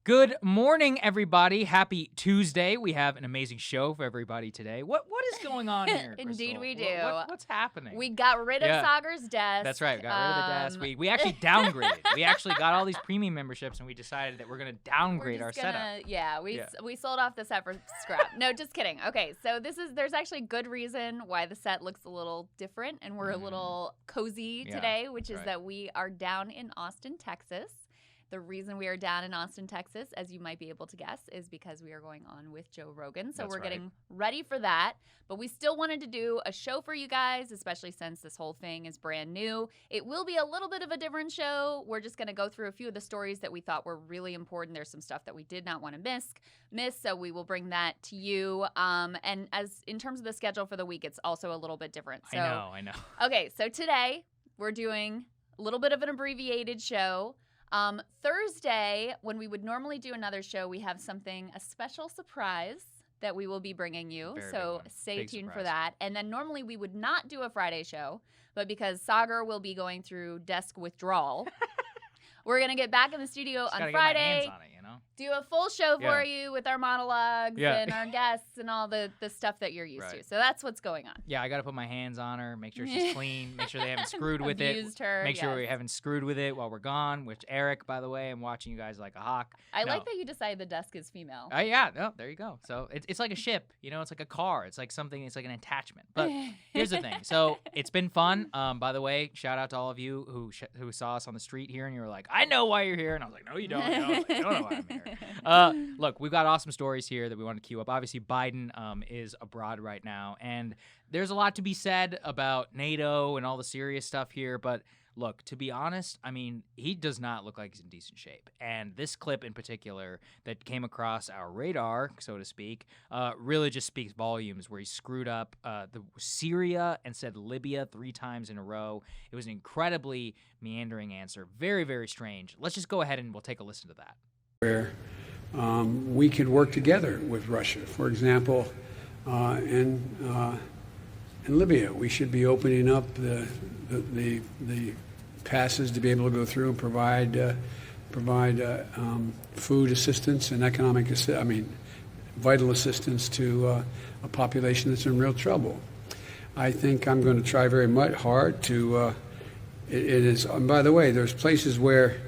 Good morning, everybody. Happy Tuesday. We have an amazing show for everybody today. What is going on here, Indeed Crystal? we do. What's happening? We got rid of Yeah. Sagar's desk. That's right. We got rid of the desk. We actually downgraded. We actually got all these premium memberships, and we decided that we're going to downgrade our setup. Yeah, we sold off the set for scrap. No, just kidding. Okay, so there's actually good reason why the set looks a little different, and we're a little cozy today, which is that we are down in Austin, Texas. The reason we are down in Austin, Texas, as you might be able to guess, is because we are going on with Joe Rogan. So we're getting ready for that. But we still wanted to do a show for you guys, especially since this whole thing is brand new. It will be a little bit of a different show. We're just going to go through a few of the stories that we thought were really important. There's some stuff that we did not want to miss, so we will bring that to you. And as in terms of the schedule for the week, it's also a little bit different. So, I know. Okay, so today we're doing a little bit of an abbreviated show. Thursday, when we would normally do another show, we have a special surprise that we will be bringing you. So stay tuned for that. And then normally we would not do a Friday show, but because Sagar will be going through desk withdrawal, we're going to get back in the studio on Friday. Get my hands on it, you know? Do a full show for you with our monologues and our guests and all the stuff that you're used to. So that's what's going on. Yeah, I got to put my hands on her, make sure she's clean, make sure they haven't screwed with Abused her, make sure we haven't screwed with it while we're gone, which Eric, by the way, I'm watching you guys like a hawk. I like that you decided the desk is female. Yeah, no, there you go. So it's like a ship, you know, it's like a car. It's like it's like an attachment. But here's the thing. So it's been fun. By the way, shout out to all of you who saw us on the street here and you were like, I know why you're here. And I was like, no, you don't. No, you don't know why I'm here. Look, we've got awesome stories here that we want to queue up. Obviously, Biden is abroad right now, and there's a lot to be said about NATO and all the serious stuff here, but look, to be honest, I mean, he does not look like he's in decent shape. And this clip in particular that came across our radar, so to speak, really just speaks volumes where he screwed up the Syria and said Libya 3 times in a row. It was an incredibly meandering answer. Very, very strange. Let's just go ahead and we'll take a listen to that. Where we could work together with Russia. For example, in Libya, we should be opening up the passes to be able to go through and provide food assistance and vital assistance to a population that's in real trouble. I think I'm going to try very hard to. It is. And by the way, there's places where.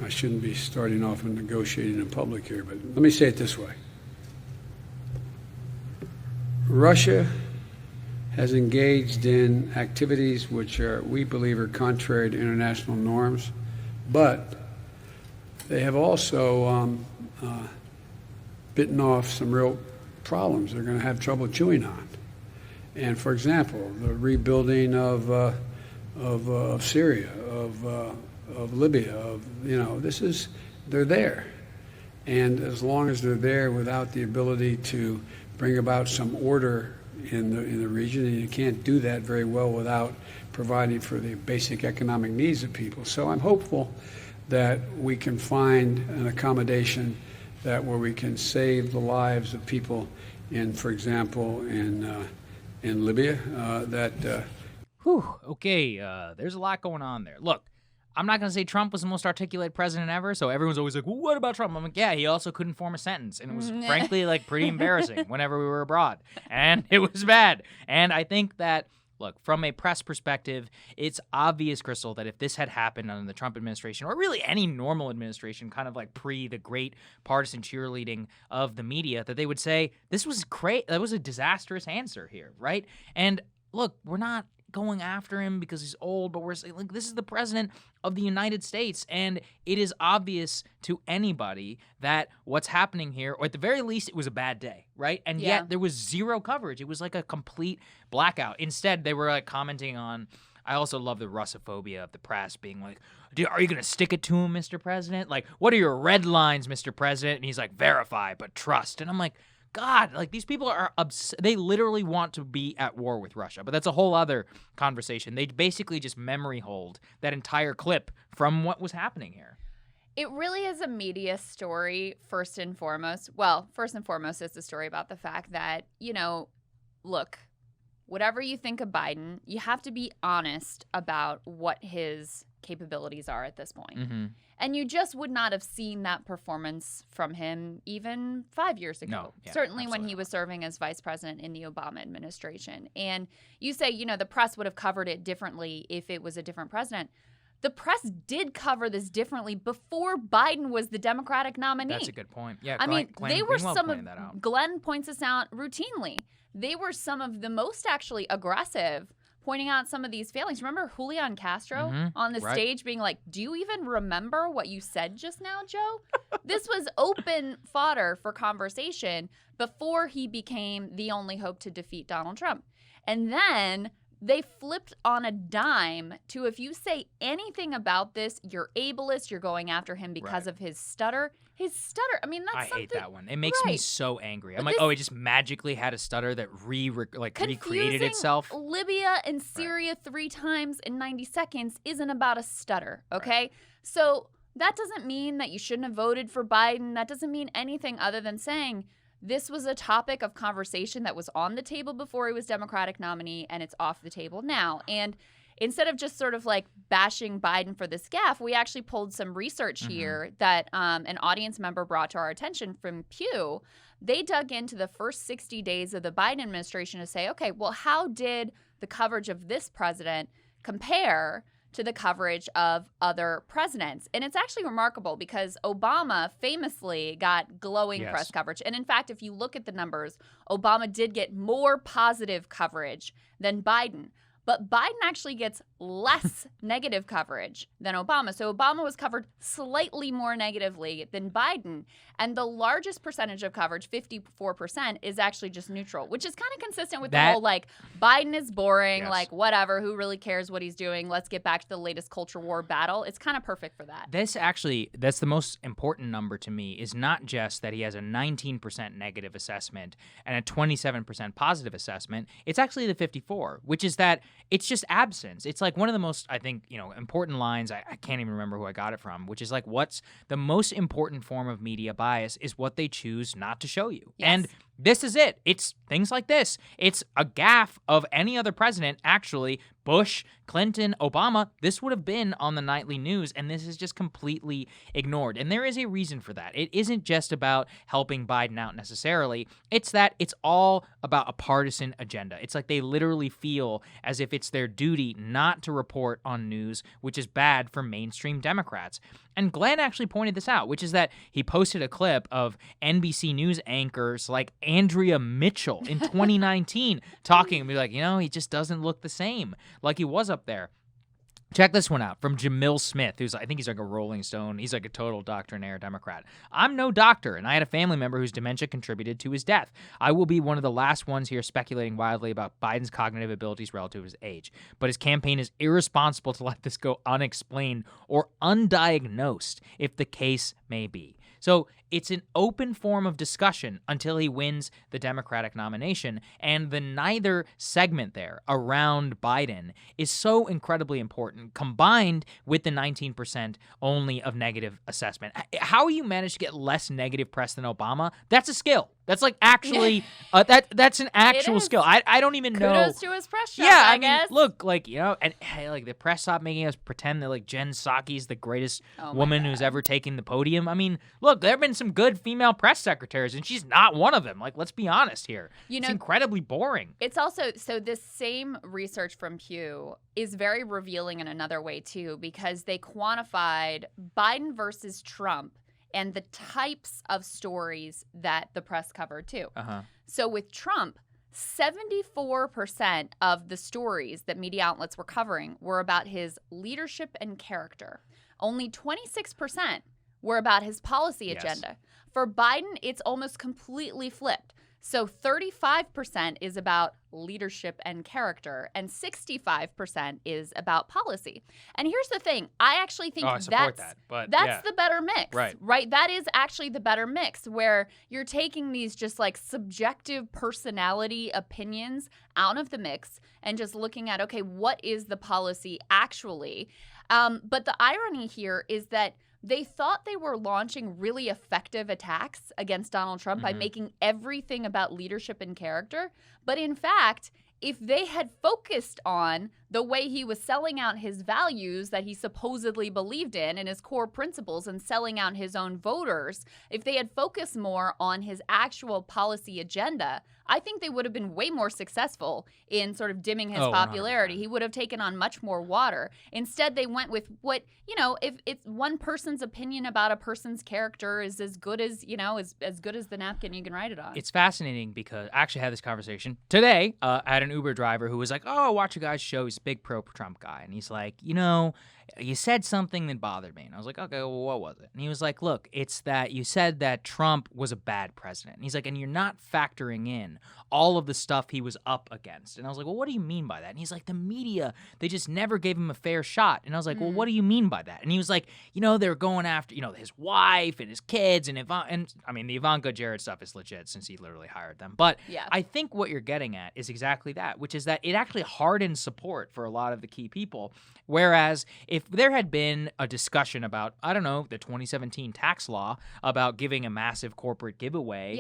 I shouldn't be starting off and negotiating in public here, but let me say it this way. Russia has engaged in activities which we believe are contrary to international norms, but they have also bitten off some real problems they're going to have trouble chewing on. And for example, the rebuilding of Syria, of Libya, they're there. And as long as they're there without the ability to bring about some order in the region, and you can't do that very well without providing for the basic economic needs of people. So I'm hopeful that we can find an accommodation where we can save the lives of people for example, in Libya. Okay, there's a lot going on there. Look, I'm not going to say Trump was the most articulate president ever, so everyone's always like, well, what about Trump? I'm like, yeah, he also couldn't form a sentence, and it was frankly like pretty embarrassing whenever we were abroad, and it was bad. And I think that, look, from a press perspective, it's obvious, Crystal, that if this had happened under the Trump administration, or really any normal administration, kind of like pre the great partisan cheerleading of the media, that they would say, this was that was a disastrous answer here, right? And look, we're not going after him because he's old, but we're saying, like, this is the president of the United States, and it is obvious to anybody that what's happening here, or at the very least, it was a bad day, right? And yet there was zero coverage. It was like a complete blackout. Instead, they were like commenting on, I also love the Russophobia of the press being like, are you going to stick it to him, Mr. President? Like, what are your red lines, Mr. President? And he's like, verify, but trust. And I'm like, God, like, these people are they literally want to be at war with Russia, but that's a whole other conversation. They basically just memory hold that entire clip from what was happening here. It really is a media story, first and foremost. Well, first and foremost, it's a story about the fact that, look, whatever you think of Biden, you have to be honest about what his capabilities are at this point. Mm-hmm. And you just would not have seen that performance from him even 5 years ago. No, yeah, certainly when absolutely he was serving as vice president in the Obama administration. And you say, the press would have covered it differently if it was a different president. The press did cover this differently before Biden was the Democratic nominee. That's a good point. Yeah, Glenn they were Greenwald some pointed that out. Glenn points this out routinely. They were some of the most actually aggressive, pointing out some of these failings. Remember Julian Castro on the stage being like, do you even remember what you said just now, Joe? This was open fodder for conversation before he became the only hope to defeat Donald Trump. And then they flipped on a dime to, if you say anything about this, you're ableist, you're going after him because of his stutter. His stutter, I mean, that's something. I hate that one. It makes me so angry. I'm like, he just magically had a stutter that recreated itself. Libya and Syria 3 times in 90 seconds isn't about a stutter, okay? Right. So that doesn't mean that you shouldn't have voted for Biden. That doesn't mean anything other than saying this was a topic of conversation that was on the table before he was Democratic nominee, and it's off the table now. And instead of just sort of like bashing Biden for this gaffe, we actually pulled some research here that an audience member brought to our attention from Pew. They dug into the first 60 days of the Biden administration to say, okay, well, how did the coverage of this president compare to the coverage of other presidents? And it's actually remarkable because Obama famously got glowing press coverage. And in fact, if you look at the numbers, Obama did get more positive coverage than Biden. But Biden actually gets less negative coverage than Obama. So Obama was covered slightly more negatively than Biden. And the largest percentage of coverage, 54%, is actually just neutral, which is kind of consistent with the whole, like, Biden is boring, like, whatever, who really cares what he's doing? Let's get back to the latest culture war battle. It's kind of perfect for that. That's the most important number to me, is not just that he has a 19% negative assessment and a 27% positive assessment. It's actually the 54, which is that it's just absence. It's like one of the most, I think, important lines. I can't even remember who I got it from, which is like, what's the most important form of media bias is what they choose not to show you. Yes. And this is it. It's things like this. It's a gaffe of any other president, actually. Bush, Clinton, Obama, this would have been on the nightly news, and this is just completely ignored. And there is a reason for that. It isn't just about helping Biden out necessarily. It's that it's all about a partisan agenda. It's like they literally feel as if it's their duty not to report on news, which is bad for mainstream Democrats. And Glenn actually pointed this out, which is that he posted a clip of NBC News anchors like Andrea Mitchell in 2019 talking and be like, he just doesn't look the same like he was up there. Check this one out from Jamil Smith, I think he's like a Rolling Stone. He's like a total doctrinaire Democrat. I'm no doctor, and I had a family member whose dementia contributed to his death. I will be one of the last ones here speculating wildly about Biden's cognitive abilities relative to his age. But his campaign is irresponsible to let this go unexplained or undiagnosed, if the case may be. So it's an open form of discussion until he wins the Democratic nomination, and the neither segment there around Biden is so incredibly important, combined with the 19% only of negative assessment. How you manage to get less negative press than Obama, that's a skill. That's like actually, that's an actual skill. I don't even know. Kudos to his press shop, I mean, guess. Look, and hey, like the press stop making us pretend that like Jen Psaki's the greatest woman who's ever taken the podium. I mean, look, there have been some good female press secretaries, and she's not one of them. Like, let's be honest here. It's incredibly boring. It's also, so this same research from Pew is very revealing in another way too, because they quantified Biden versus Trump and the types of stories that the press covered too. So with Trump, 74% of the stories that media outlets were covering were about his leadership and character. Only 26% were about his policy agenda. For Biden, it's almost completely flipped. So 35% is about leadership and character, and 65% is about policy. And here's the thing. I actually think that's the better mix. Right? That is actually the better mix, where you're taking these just like subjective personality opinions out of the mix and just looking at, okay, what is the policy actually? But the irony here is that they thought they were launching really effective attacks against Donald Trump by making everything about leadership and character. But in fact, if they had focused on the way he was selling out his values that he supposedly believed in and his core principles and selling out his own voters, if they had focused more on his actual policy agenda, I think they would have been way more successful in sort of dimming his popularity. 100%. He would have taken on much more water. Instead, they went with what, if it's one person's opinion about a person's character is as good as, as good as the napkin you can write it on. It's fascinating because I actually had this conversation today. I had an Uber driver who was like, oh, watch a guy's show. He's a big pro-Trump guy. And he's like, you said something that bothered me. And I was like, okay, well, what was it? And he was like, look, it's that you said that Trump was a bad president. And he's like, and you're not factoring in all of the stuff he was up against. And I was like, well, what do you mean by that? And he's like, the media, they just never gave him a fair shot. And I was like, well, what do you mean by that? And he was like, they were going after, his wife and his kids and the Ivanka Jared stuff is legit since he literally hired them. But yeah. I think what you're getting at is exactly that, which is that it actually hardens support for a lot of the key people. Whereas if there had been a discussion about, I don't know, the 2017 tax law about giving a massive corporate giveaway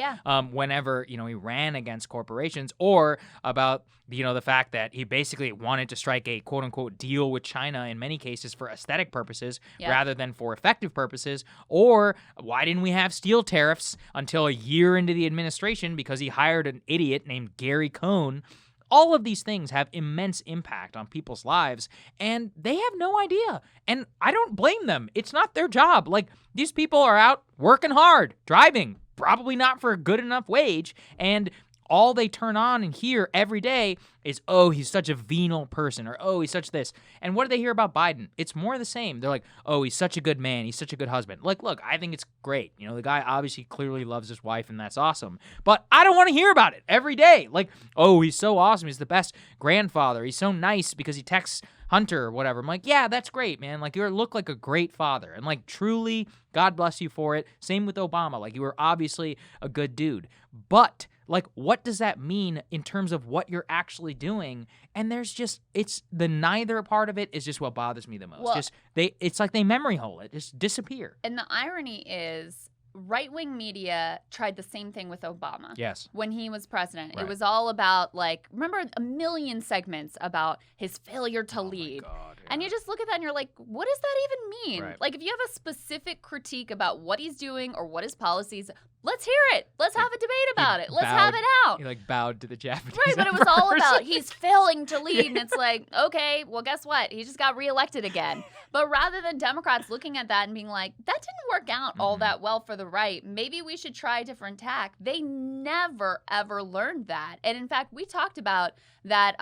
whenever, he ran against corporations, or about, the fact that he basically wanted to strike a quote unquote deal with China in many cases for aesthetic purposes rather than for effective purposes, or why didn't we have steel tariffs until a year into the administration because he hired an idiot named Gary Cohn. All of these things have immense impact on people's lives, and they have no idea. And I don't blame them. It's not their job. Like, these people are out working hard, driving, probably not for a good enough wage, and all they turn on and hear every day is, oh, he's such a venal person, or, oh, he's such this. And what do they hear about Biden? It's more the same. They're like, oh, he's such a good man. He's such a good husband. Like, look, I think it's great. The guy obviously clearly loves his wife, and that's awesome. But I don't want to hear about it every day. Like, oh, he's so awesome. He's the best grandfather. He's so nice because he texts Hunter or whatever. I'm like, yeah, that's great, man. Like, you look like a great father. And, like, truly, God bless you for it. Same with Obama. Like, you were obviously a good dude. But like, what does that mean in terms of what you're actually doing? And there's just, it's the neither part of it is just what bothers me the most. Well, it's like they memory hole it, just disappear. And the irony is, right-wing media tried the same thing with Obama. Yes. When he was president. Right. It was all about, remember a million segments about his failure to lead. My God, yeah. And you just look at that and you're like, what does that even mean? Right. Like, if you have a specific critique about what he's doing or what his policies, let's hear it. Let's have a debate about it. Let's have it out. He bowed to the Japanese. Right, but it was all about he's failing to lead. And it's like, okay, well, guess what? He just got reelected again. But rather than Democrats looking at that and being like, that didn't work out all that well for the right, maybe we should try a different tack. They never, ever learned that. And in fact, we talked about that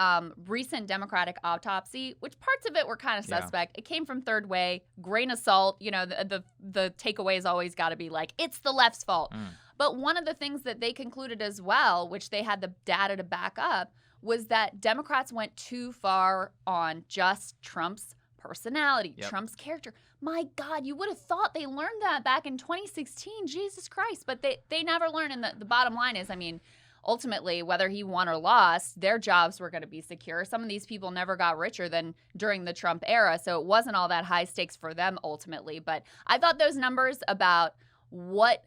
recent Democratic autopsy, which parts of it were kind of suspect. It came from Third Way, grain of salt. The takeaway has always got to be like, it's the left's fault. But one of the things that they concluded as well, which they had the data to back up, was that Democrats went too far on just Trump's personality, Trump's character. My God, you would have thought they learned that back in 2016. Jesus Christ. But they never learned. And the bottom line is, ultimately, whether he won or lost, their jobs were going to be secure. Some of these people never got richer than during the Trump era, so it wasn't all that high stakes for them ultimately. But I thought those numbers about what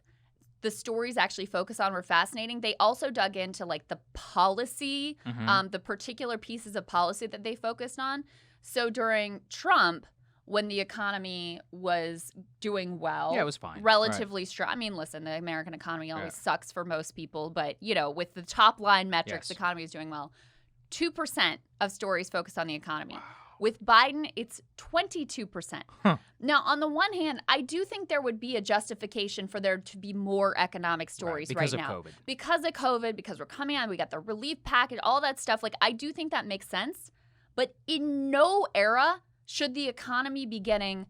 the stories actually focus on were fascinating. They also dug into the policy, the particular pieces of policy that they focused on. So during Trump, when the economy was doing well. Yeah, it was fine. Relatively strong. Listen, the American economy always sucks for most people, but, with the top line metrics, the economy is doing well. 2% of stories focus on the economy. Wow. With Biden, it's 22%. Now, on the one hand, I do think there would be a justification for there to be more economic stories right now. Because of COVID, because we're coming on, we got the relief package, all that stuff. I do think that makes sense. But in no era should the economy be getting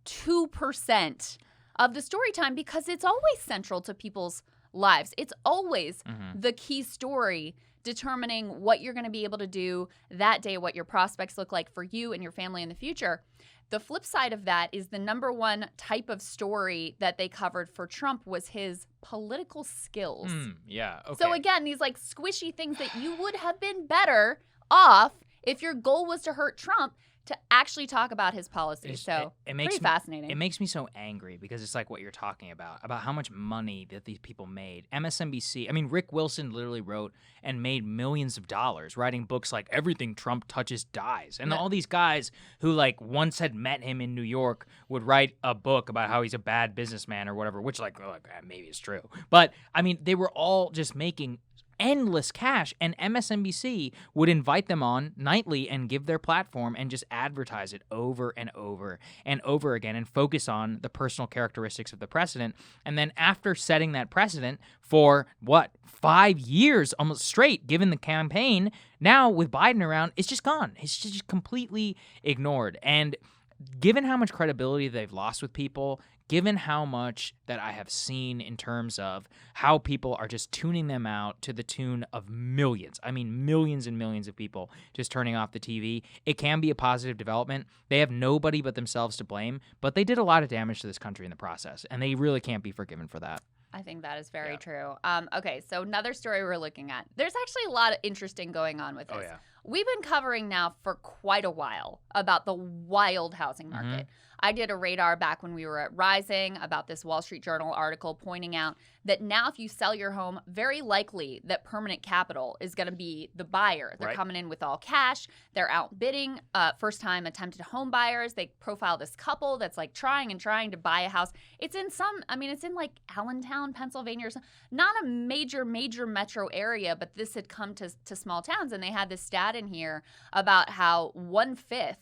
2% of the story time, because it's always central to people's lives. It's always the key story determining what you're going to be able to do that day, what your prospects look like for you and your family in the future. The flip side of that is the number one type of story that they covered for Trump was his political skills. Yeah, okay. So again, these squishy things that you would have been better off if your goal was to hurt Trump to actually talk about his policies. So it makes pretty fascinating. It makes me so angry because it's like what you're talking about how much money that these people made. MSNBC, I mean, Rick Wilson literally wrote and made millions of dollars writing books like Everything Trump Touches Dies. And all these guys who like once had met him in New York would write a book about how he's a bad businessman or whatever, which like maybe it's true. But I mean, they were all just making endless cash, and MSNBC would invite them on nightly and give their platform and just advertise it over and over and over again and focus on the personal characteristics of the president. And then after setting that precedent for 5 years almost straight, given the campaign, now with Biden around, it's just gone. It's just completely ignored. And given how much credibility they've lost with people, given how much that I have seen in terms of how people are just tuning them out to the tune of millions, I mean millions and millions of people just turning off the TV, it can be a positive development. They have nobody but themselves to blame, but they did a lot of damage to this country in the process, and they really can't be forgiven for that. I think that is very true. Okay, so another story we're looking at. There's actually a lot of interesting going on with this. Oh, yeah. We've been covering now for quite a while about the wild housing market. I did a radar back when we were at Rising about this Wall Street Journal article pointing out that now if you sell your home, very likely that permanent capital is going to be the buyer. They're coming in with all cash. They're outbidding first-time attempted home buyers. They profile this couple that's like trying to buy a house. It's in it's in like Allentown, Pennsylvania or something. Not a major metro area, but this had come to small towns. And they had this stat in here about how 1/5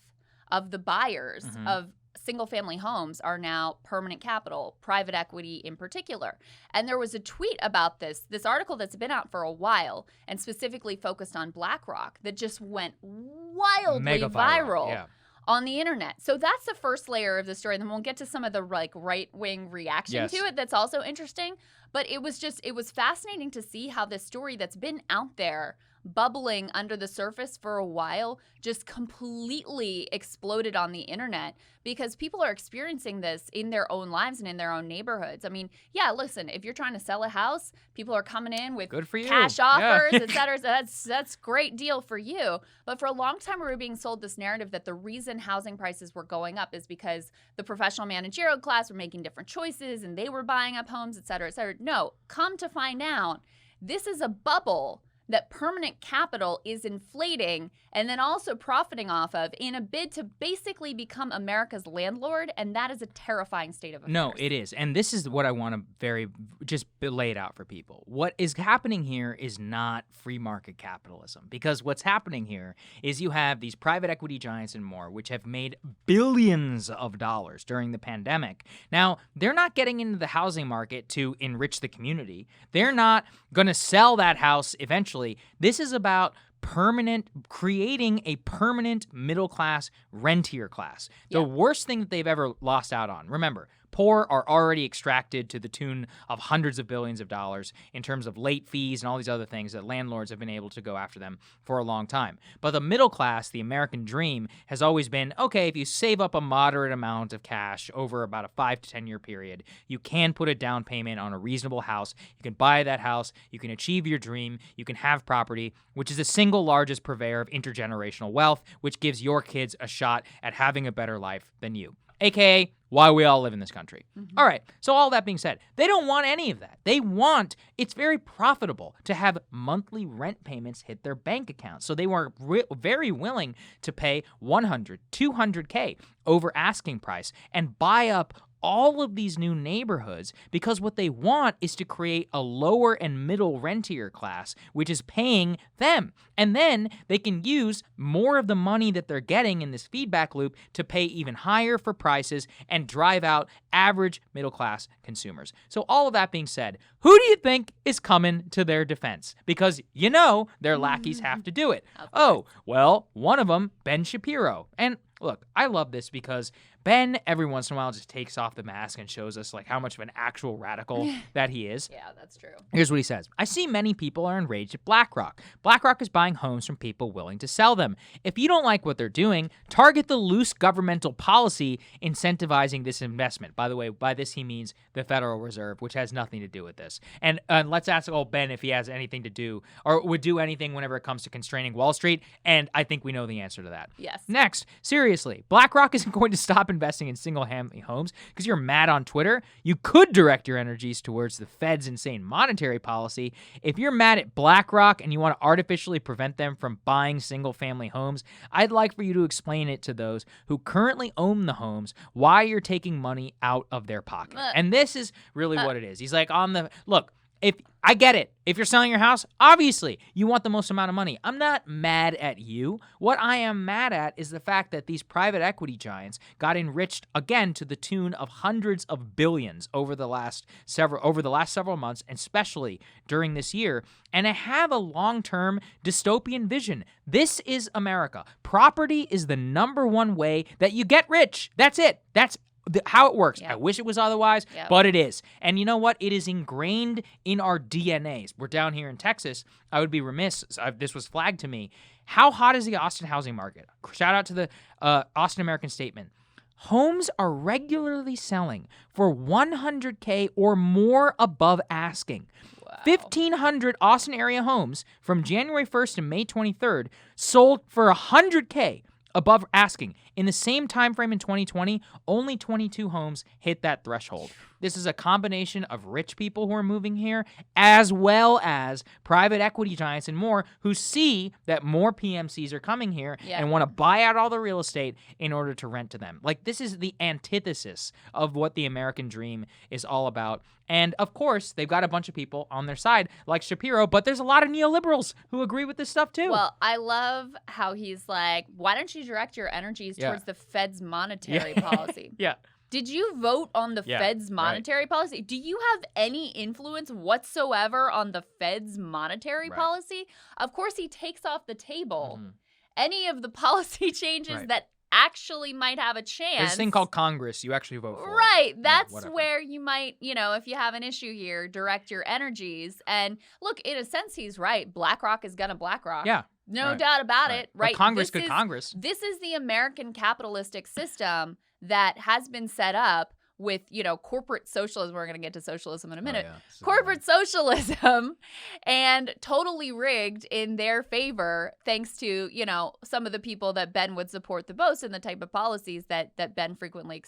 of the buyers of single-family homes are now permanent capital, private equity in particular. And there was a tweet about this article that's been out for a while and specifically focused on BlackRock that just went wildly Mega viral. On the internet. So that's the first layer of the story. Then we'll get to some of the like right-wing reaction to it that's also interesting. But it was fascinating to see how this story that's been out there bubbling under the surface for a while just completely exploded on the internet because people are experiencing this in their own lives and in their own neighborhoods. I mean, yeah, listen, if you're trying to sell a house, people are coming in with good for you. Cash offers, et cetera. That's great deal for you. But for a long time, we were being sold this narrative that the reason housing prices were going up is because the professional managerial class were making different choices and they were buying up homes, et cetera, et cetera. No, come to find out, this is a bubble that permanent capital is inflating and then also profiting off of in a bid to basically become America's landlord, and that is a terrifying state of affairs. No, it is. And this is what I want to just lay it out for people. What is happening here is not free market capitalism, because what's happening here is you have these private equity giants and more, which have made billions of dollars during the pandemic. Now, they're not getting into the housing market to enrich the community. They're not going to sell that house eventually. This is about creating a permanent middle-class rentier class. The worst thing that they've ever lost out on. Remember, poor are already extracted to the tune of hundreds of billions of dollars in terms of late fees and all these other things that landlords have been able to go after them for a long time. But the middle class, the American dream, has always been, okay, if you save up a moderate amount of cash over about a 5 to 10 year period, you can put a down payment on a reasonable house. You can buy that house. You can achieve your dream. You can have property, which is the single largest purveyor of intergenerational wealth, which gives your kids a shot at having a better life than you. AKA why we all live in this country. All right, so all that being said, they don't want any of that. It's very profitable to have monthly rent payments hit their bank account. So they were very willing to pay $100,000, $200K over asking price and buy up all of these new neighborhoods because what they want is to create a lower and middle rentier class, which is paying them. And then they can use more of the money that they're getting in this feedback loop to pay even higher for prices and drive out average middle class consumers. So all of that being said, who do you think is coming to their defense? Because their lackeys have to do it. Oh, well, one of them, Ben Shapiro. And look, I love this because Ben, every once in a while, just takes off the mask and shows us like how much of an actual radical that he is. Yeah, that's true. Here's what he says. I see many people are enraged at BlackRock. BlackRock is buying homes from people willing to sell them. If you don't like what they're doing, target the loose governmental policy incentivizing this investment. By the way, by this he means the Federal Reserve, which has nothing to do with this. And let's ask old Ben if he has anything to do or would do anything whenever it comes to constraining Wall Street. And I think we know the answer to that. Yes. Next, seriously, BlackRock isn't going to stop investing in single-family homes because you're mad on Twitter. You could direct your energies towards the Fed's insane monetary policy. If you're mad at BlackRock and you want to artificially prevent them from buying single-family homes, I'd like for you to explain it to those who currently own the homes why you're taking money out of their pocket. And this is really what it is. He's like, look, if I get it. If you're selling your house, obviously you want the most amount of money. I'm not mad at you. What I am mad at is the fact that these private equity giants got enriched again to the tune of hundreds of billions over the last several months, and especially during this year, and I have a long-term dystopian vision. This is America. Property is the number one way that you get rich. That's it. That's how it works. Yep. I wish it was otherwise, but it is. And you know what? It is ingrained in our DNAs. We're down here in Texas. I would be remiss. This was flagged to me. How hot is the Austin housing market? Shout out to the Austin American Statement. Homes are regularly selling for $100K or more above asking. Wow. 1,500 Austin area homes from January 1st to May 23rd sold for $100K above asking. In the same time frame in 2020, only 22 homes hit that threshold. This is a combination of rich people who are moving here, as well as private equity giants and more who see that more PMCs are coming here and want to buy out all the real estate in order to rent to them. Like, this is the antithesis of what the American dream is all about. And, of course, they've got a bunch of people on their side, like Shapiro, but there's a lot of neoliberals who agree with this stuff, too. Well, I love how he's like, why don't you direct your energies towards the Fed's monetary policy? Did you vote on the Fed's monetary policy? Do you have any influence whatsoever on the Fed's monetary policy? Of course, he takes off the table any of the policy changes that actually might have a chance. There's this thing called Congress you actually vote for. Right. That's where you might, if you have an issue here, direct your energies. And look, in a sense, he's right. BlackRock is going to BlackRock. Yeah. No doubt about it. Right. But Congress could Congress. This is the American capitalistic system that has been set up with, corporate socialism. We're going to get to socialism in a minute. Corporate socialism, and totally rigged in their favor, thanks to, some of the people that Ben would support the most and the type of policies that Ben frequently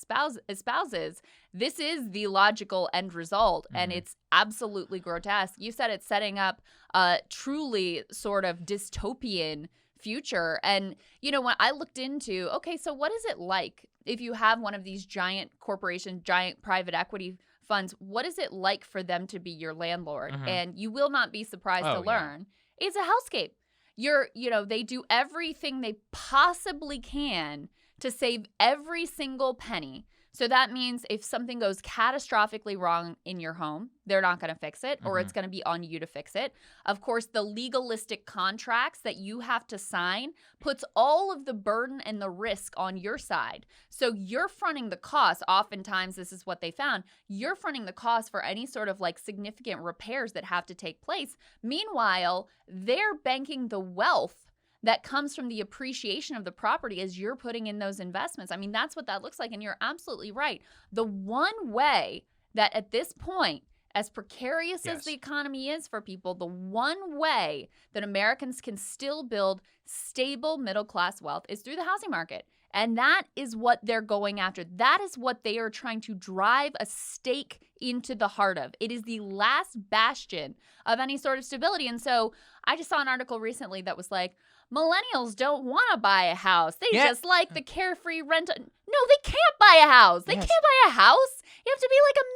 espouses. This is the logical end result, and it's absolutely grotesque. You said it's setting up a truly sort of dystopian future. And, when I looked into, okay, so what is it like if you have one of these giant corporations, giant private equity funds? What is it like for them to be your landlord? And you will not be surprised to learn it's a hellscape. They do everything they possibly can to save every single penny. So that means if something goes catastrophically wrong in your home, they're not going to fix it, or it's going to be on you to fix it. Of course, the legalistic contracts that you have to sign puts all of the burden and the risk on your side. So you're fronting the cost. Oftentimes, this is what they found. You're fronting the cost for any sort of significant repairs that have to take place. Meanwhile, they're banking the wealth that comes from the appreciation of the property as you're putting in those investments. I mean, that's what that looks like. And you're absolutely right. The one way that at this point, as precarious as the economy is for people, the one way that Americans can still build stable middle-class wealth is through the housing market. And that is what they're going after. That is what they are trying to drive a stake into the heart of. It is the last bastion of any sort of stability. And so I just saw an article recently that was like, millennials don't want to buy a house. They just like the carefree rent. No, they can't buy a house. They can't buy a house You have to be like a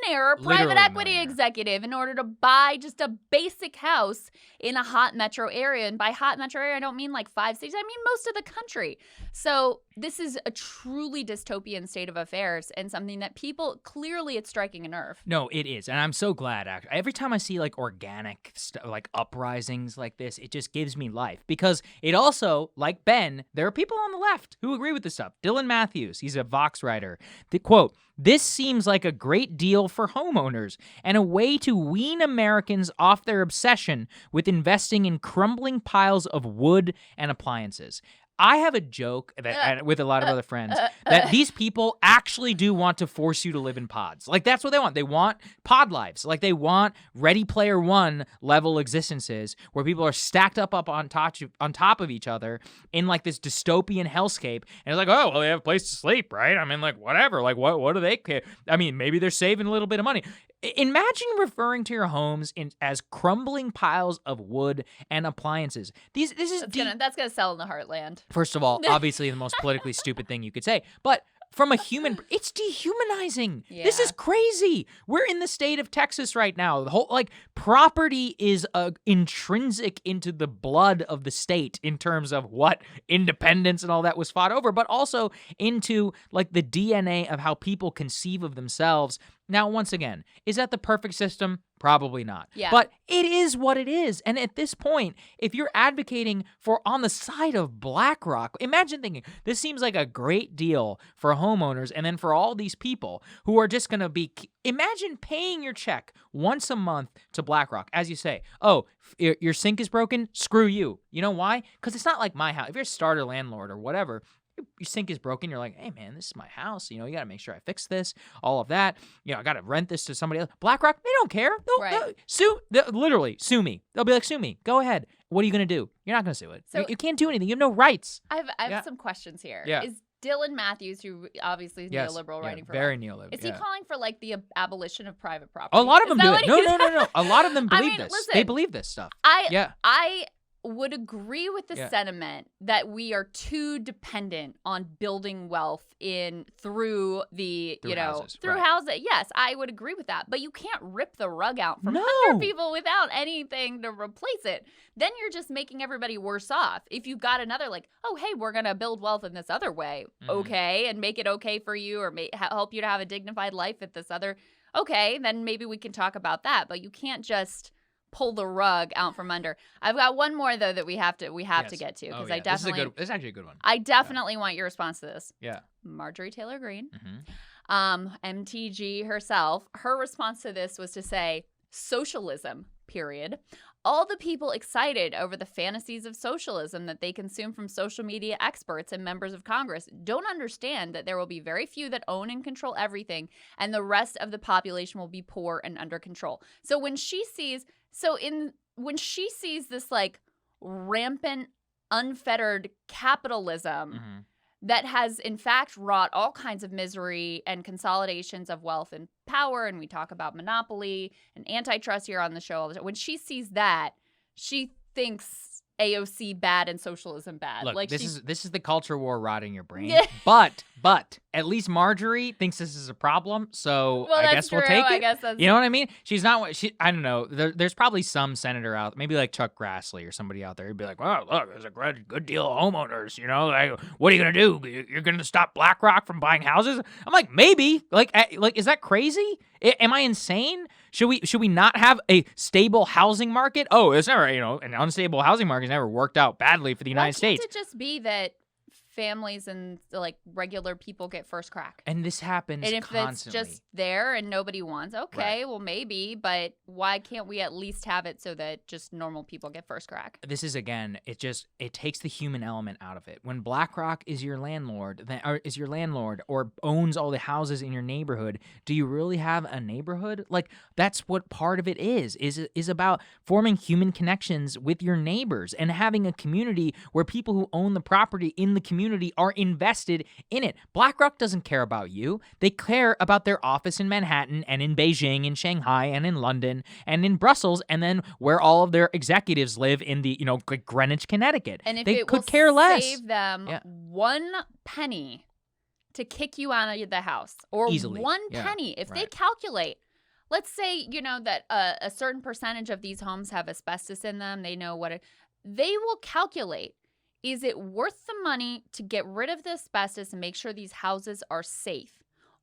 millionaire or private Literally equity millionaire. executive in order to buy just a basic house in a hot metro area. And by hot metro area, I don't mean like 5 cities. I mean most of the country. So this is a truly dystopian state of affairs and something that people, clearly it's striking a nerve. No, it is. And I'm so glad, actually. Every time I see like organic like uprisings like this, it just gives me life, because it also, like Ben, there are people on the left who agree with this stuff. Dylan Matthews, he's a Vox writer. The quote, "This seems like a great deal for homeowners and a way to wean Americans off their obsession with investing in crumbling piles of wood and appliances." I have a joke that with a lot of other friends that these people actually do want to force you to live in pods. Like, that's what they want. They want pod lives. Like, they want Ready Player One level existences where people are stacked up on top of each other in like this dystopian hellscape. And it's like, oh, well, they have a place to sleep, right? I mean, like, whatever. Like, what do they care? I mean, maybe they're saving a little bit of money. Imagine referring to your homes as crumbling piles of wood and appliances. That's gonna sell in the heartland. First of all, obviously the most politically stupid thing you could say, but from a human, it's dehumanizing. Yeah. This is crazy. We're in the state of Texas right now. The whole property is intrinsic into the blood of the state in terms of what independence and all that was fought over, but also into like the DNA of how people conceive of themselves. Now, once again, is that the perfect system? Probably not. Yeah. But it is what it is. And at this point, if you're advocating for on the side of BlackRock, imagine thinking, this seems like a great deal for homeowners and then for all these people who are just going to be, imagine paying your check once a month to BlackRock. As you say, oh, your sink is broken? Screw you. You know why? Because it's not like my house. If you're a starter landlord or whatever, your sink is broken, you're like, hey, man, this is my house. You know, you got to make sure I fix this, all of that. You know, I got to rent this to somebody else. BlackRock, they don't care. They'll literally sue me. They'll be like, sue me. Go ahead. What are you going to do? You're not going to sue it. So you can't do anything. You have no rights. I have some questions here. Yeah. Is Dylan Matthews, who obviously is neoliberal, writing for very life, neoliberal. is he calling for like the abolition of private property? A lot of them do it. it. No. A lot of them believe this. Listen, they believe this stuff. I would agree with the sentiment that we are too dependent on building wealth through houses. Houses. Yes, I would agree with that. But you can't rip the rug out from under people without anything to replace it. Then you're just making everybody worse off. If you've got another oh, hey, we're going to build wealth in this other way, okay, and make it okay for you or help you to have a dignified life at this other, okay, then maybe we can talk about that. But you can't just pull the rug out from under. I've got one more though that we have to get to because I definitely this is actually a good one. I definitely want your response to this. Yeah. Marjorie Taylor Greene, MTG herself, her response to this was to say socialism, period. All the people excited over the fantasies of socialism that they consume from social media experts and members of Congress don't understand that there will be very few that own and control everything, and the rest of the population will be poor and under control. So when she sees this rampant, unfettered capitalism that has in fact wrought all kinds of misery and consolidations of wealth and power, and we talk about monopoly and antitrust here on the show all the time. When she sees that, she thinks AOC bad and socialism bad. Look, this is the culture war rotting your brain. But at least Marjorie thinks this is a problem, so I guess we'll take it. I guess that's... You know what I mean? She's not. I don't know. There's probably some senator out, maybe like Chuck Grassley or somebody out there, who'd be like, "Well, look, there's a good deal of homeowners. You know, like, what are you gonna do? You're gonna stop BlackRock from buying houses?" I'm like, maybe. Like, is that crazy? Am I insane? Should we not have a stable housing market? Oh, it's never, an unstable housing market has never worked out badly for the United States. Can't it just be that families and regular people get first crack? And this happens constantly. And if it's just there and nobody wants, okay, well maybe, but why can't we at least have it so that just normal people get first crack? This is, again, it takes the human element out of it. When BlackRock is your landlord or owns all the houses in your neighborhood, do you really have a neighborhood? Like, that's what part of it is about forming human connections with your neighbors and having a community where people who own the property in the community are invested in it. BlackRock doesn't care about you. They care about their office in Manhattan and in Beijing and Shanghai and in London and in Brussels, and then where all of their executives live in the, Greenwich, Connecticut. And if they it could will care less. save them 1 penny to kick you out of the house or Easily. one penny. If they calculate, let's say, that a certain percentage of these homes have asbestos in them. They know they will calculate. Is it worth the money to get rid of the asbestos and make sure these houses are safe?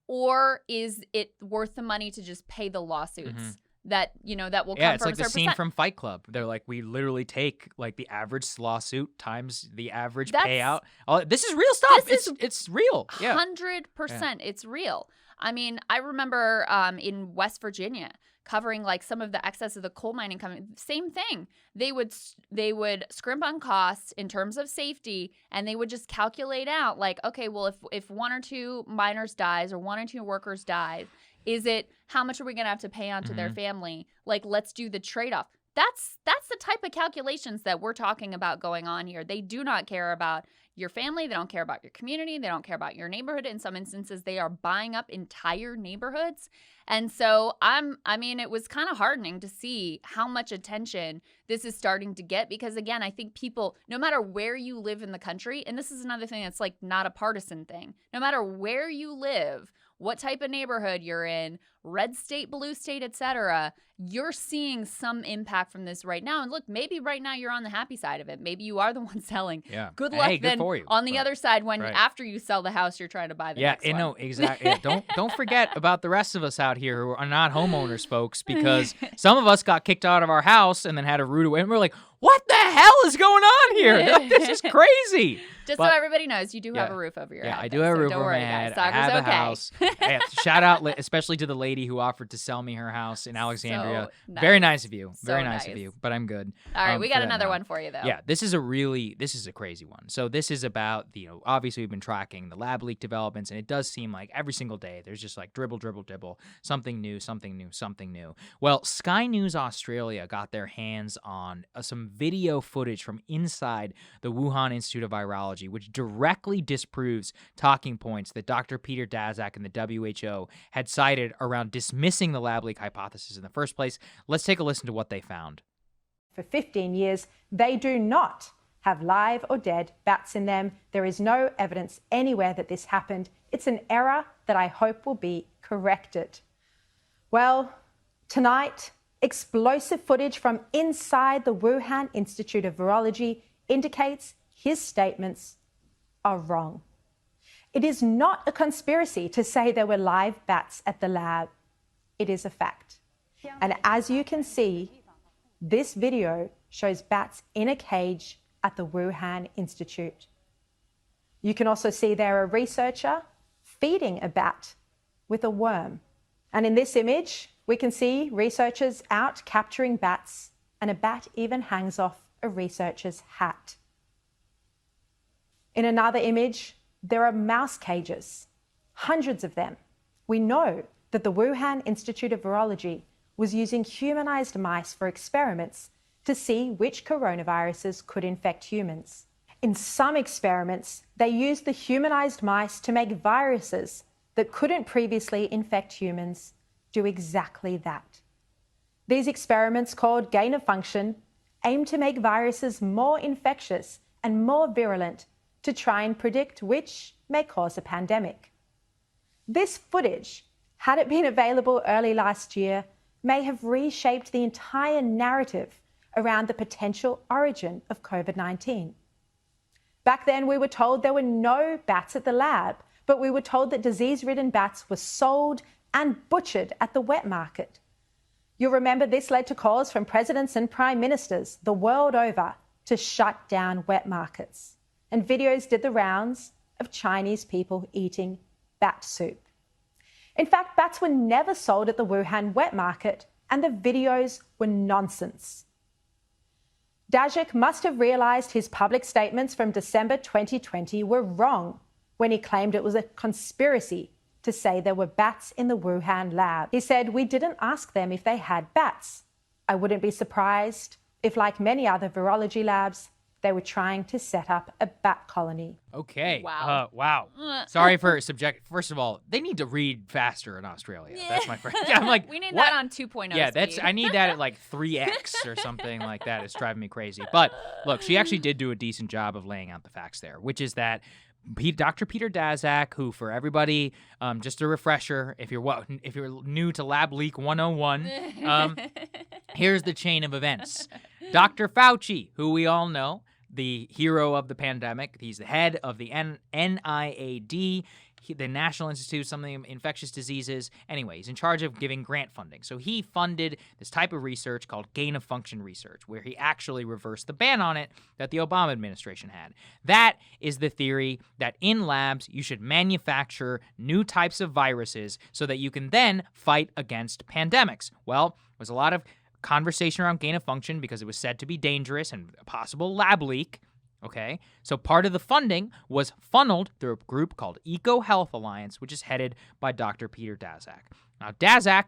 Or is it worth the money to just pay the lawsuits that will come from a certain Yeah, it's like the scene from Fight Club. They're like, we literally take like the average lawsuit times the average payout. Oh, this is real stuff. It's real. 100%. It's real. I mean, I remember in West Virginia covering like some of the excess of the coal mining coming. Same thing. They would scrimp on costs in terms of safety, and they would just calculate out like, okay, well, if one or two miners dies or one or two workers dies, how much are we gonna have to pay onto their family? Like, let's do the trade-off. That's the type of calculations that we're talking about going on here. They do not care about your family. They don't care about your community. They don't care about your neighborhood. In some instances, they are buying up entire neighborhoods. And so it was kind of heartening to see how much attention this is starting to get because, again, I think people, no matter where you live in the country, and this is another thing that's like not a partisan thing, no matter where you live, what type of neighborhood you're in, red state, blue state, etc., you're seeing some impact from this right now. And look, maybe right now you're on the happy side of it. Maybe you are the one selling. Yeah. Good luck then for you. on the other side when after you sell the house, you're trying to buy the next one. No, exactly. Yeah, don't forget about the rest of us out here who are not homeowners, folks, because some of us got kicked out of our house and then had to root away. And we're like, what the hell is going on here? This is crazy. So everybody knows, you do have a roof over your head. Yeah, I do have a roof over my head. I have a house. Shout out, especially to the lady who offered to sell me her house in Alexandria. Nice. Very nice of you. So Very nice of you. But I'm good. All right, we got another one for you, though. Yeah, this is a crazy one. So this is about, obviously we've been tracking the lab leak developments, and it does seem like every single day there's just like dribble, dribble, dribble, something new, something new, something new. Well, Sky News Australia got their hands on some video footage from inside the Wuhan Institute of Virology, which directly disproves talking points that Dr. Peter Daszak and the WHO had cited around dismissing the lab leak hypothesis in the first place. Let's take a listen to what they found. For 15 years, they do not have live or dead bats in them. There is no evidence anywhere that this happened. It's an error that I hope will be corrected. Well, tonight, explosive footage from inside the Wuhan Institute of Virology indicates his statements are wrong. It is not a conspiracy to say there were live bats at the lab. It is a fact. And as you can see, this video shows bats in a cage at the Wuhan Institute. You can also see there a researcher feeding a bat with a worm. And in this image, we can see researchers out capturing bats, and a bat even hangs off a researcher's hat. In another image, there are mouse cages, hundreds of them. We know that the Wuhan Institute of Virology was using humanized mice for experiments to see which coronaviruses could infect humans. In some experiments, they used the humanized mice to make viruses that couldn't previously infect humans do exactly that. These experiments, called gain of function, aim to make viruses more infectious and more virulent to try and predict which may cause a pandemic. This footage, had it been available early last year, may have reshaped the entire narrative around the potential origin of COVID-19. Back then, we were told there were no bats at the lab, but we were told that disease-ridden bats were sold and butchered at the wet market. You'll remember this led to calls from presidents and prime ministers the world over to shut down wet markets. And videos did the rounds of Chinese people eating bat soup. In fact, bats were never sold at the Wuhan wet market, and the videos were nonsense. Daszak must have realized his public statements from December 2020 were wrong when he claimed it was a conspiracy to say there were bats in the Wuhan lab. He said, "We didn't ask them if they had bats. I wouldn't be surprised if, like many other virology labs, they were trying to set up a bat colony." Okay. Wow. Wow. Sorry for subject. First of all, they need to read faster in Australia. Yeah. That's my friend. I'm like, we need what? that on 2.0 Yeah, speed. I need that at like 3x or something like that. It's driving me crazy. But look, she actually did do a decent job of laying out the facts there, which is that Dr. Peter Daszak, who, for everybody, just a refresher, if you're new to Lab Leak 101, here's the chain of events. Dr. Fauci, who we all know, the hero of the pandemic, he's the head of the NIAID, the National Institute of something infectious diseases. Anyway, he's in charge of giving grant funding. So he funded this type of research called gain-of-function research, where he actually reversed the ban on it that the Obama administration had. That is the theory that in labs you should manufacture new types of viruses so that you can then fight against pandemics. Well, there was a lot of conversation around gain-of-function because it was said to be dangerous and a possible lab leak. Okay, so part of the funding was funneled through a group called EcoHealth Alliance, which is headed by Dr. Peter Daszak. Now, Daszak,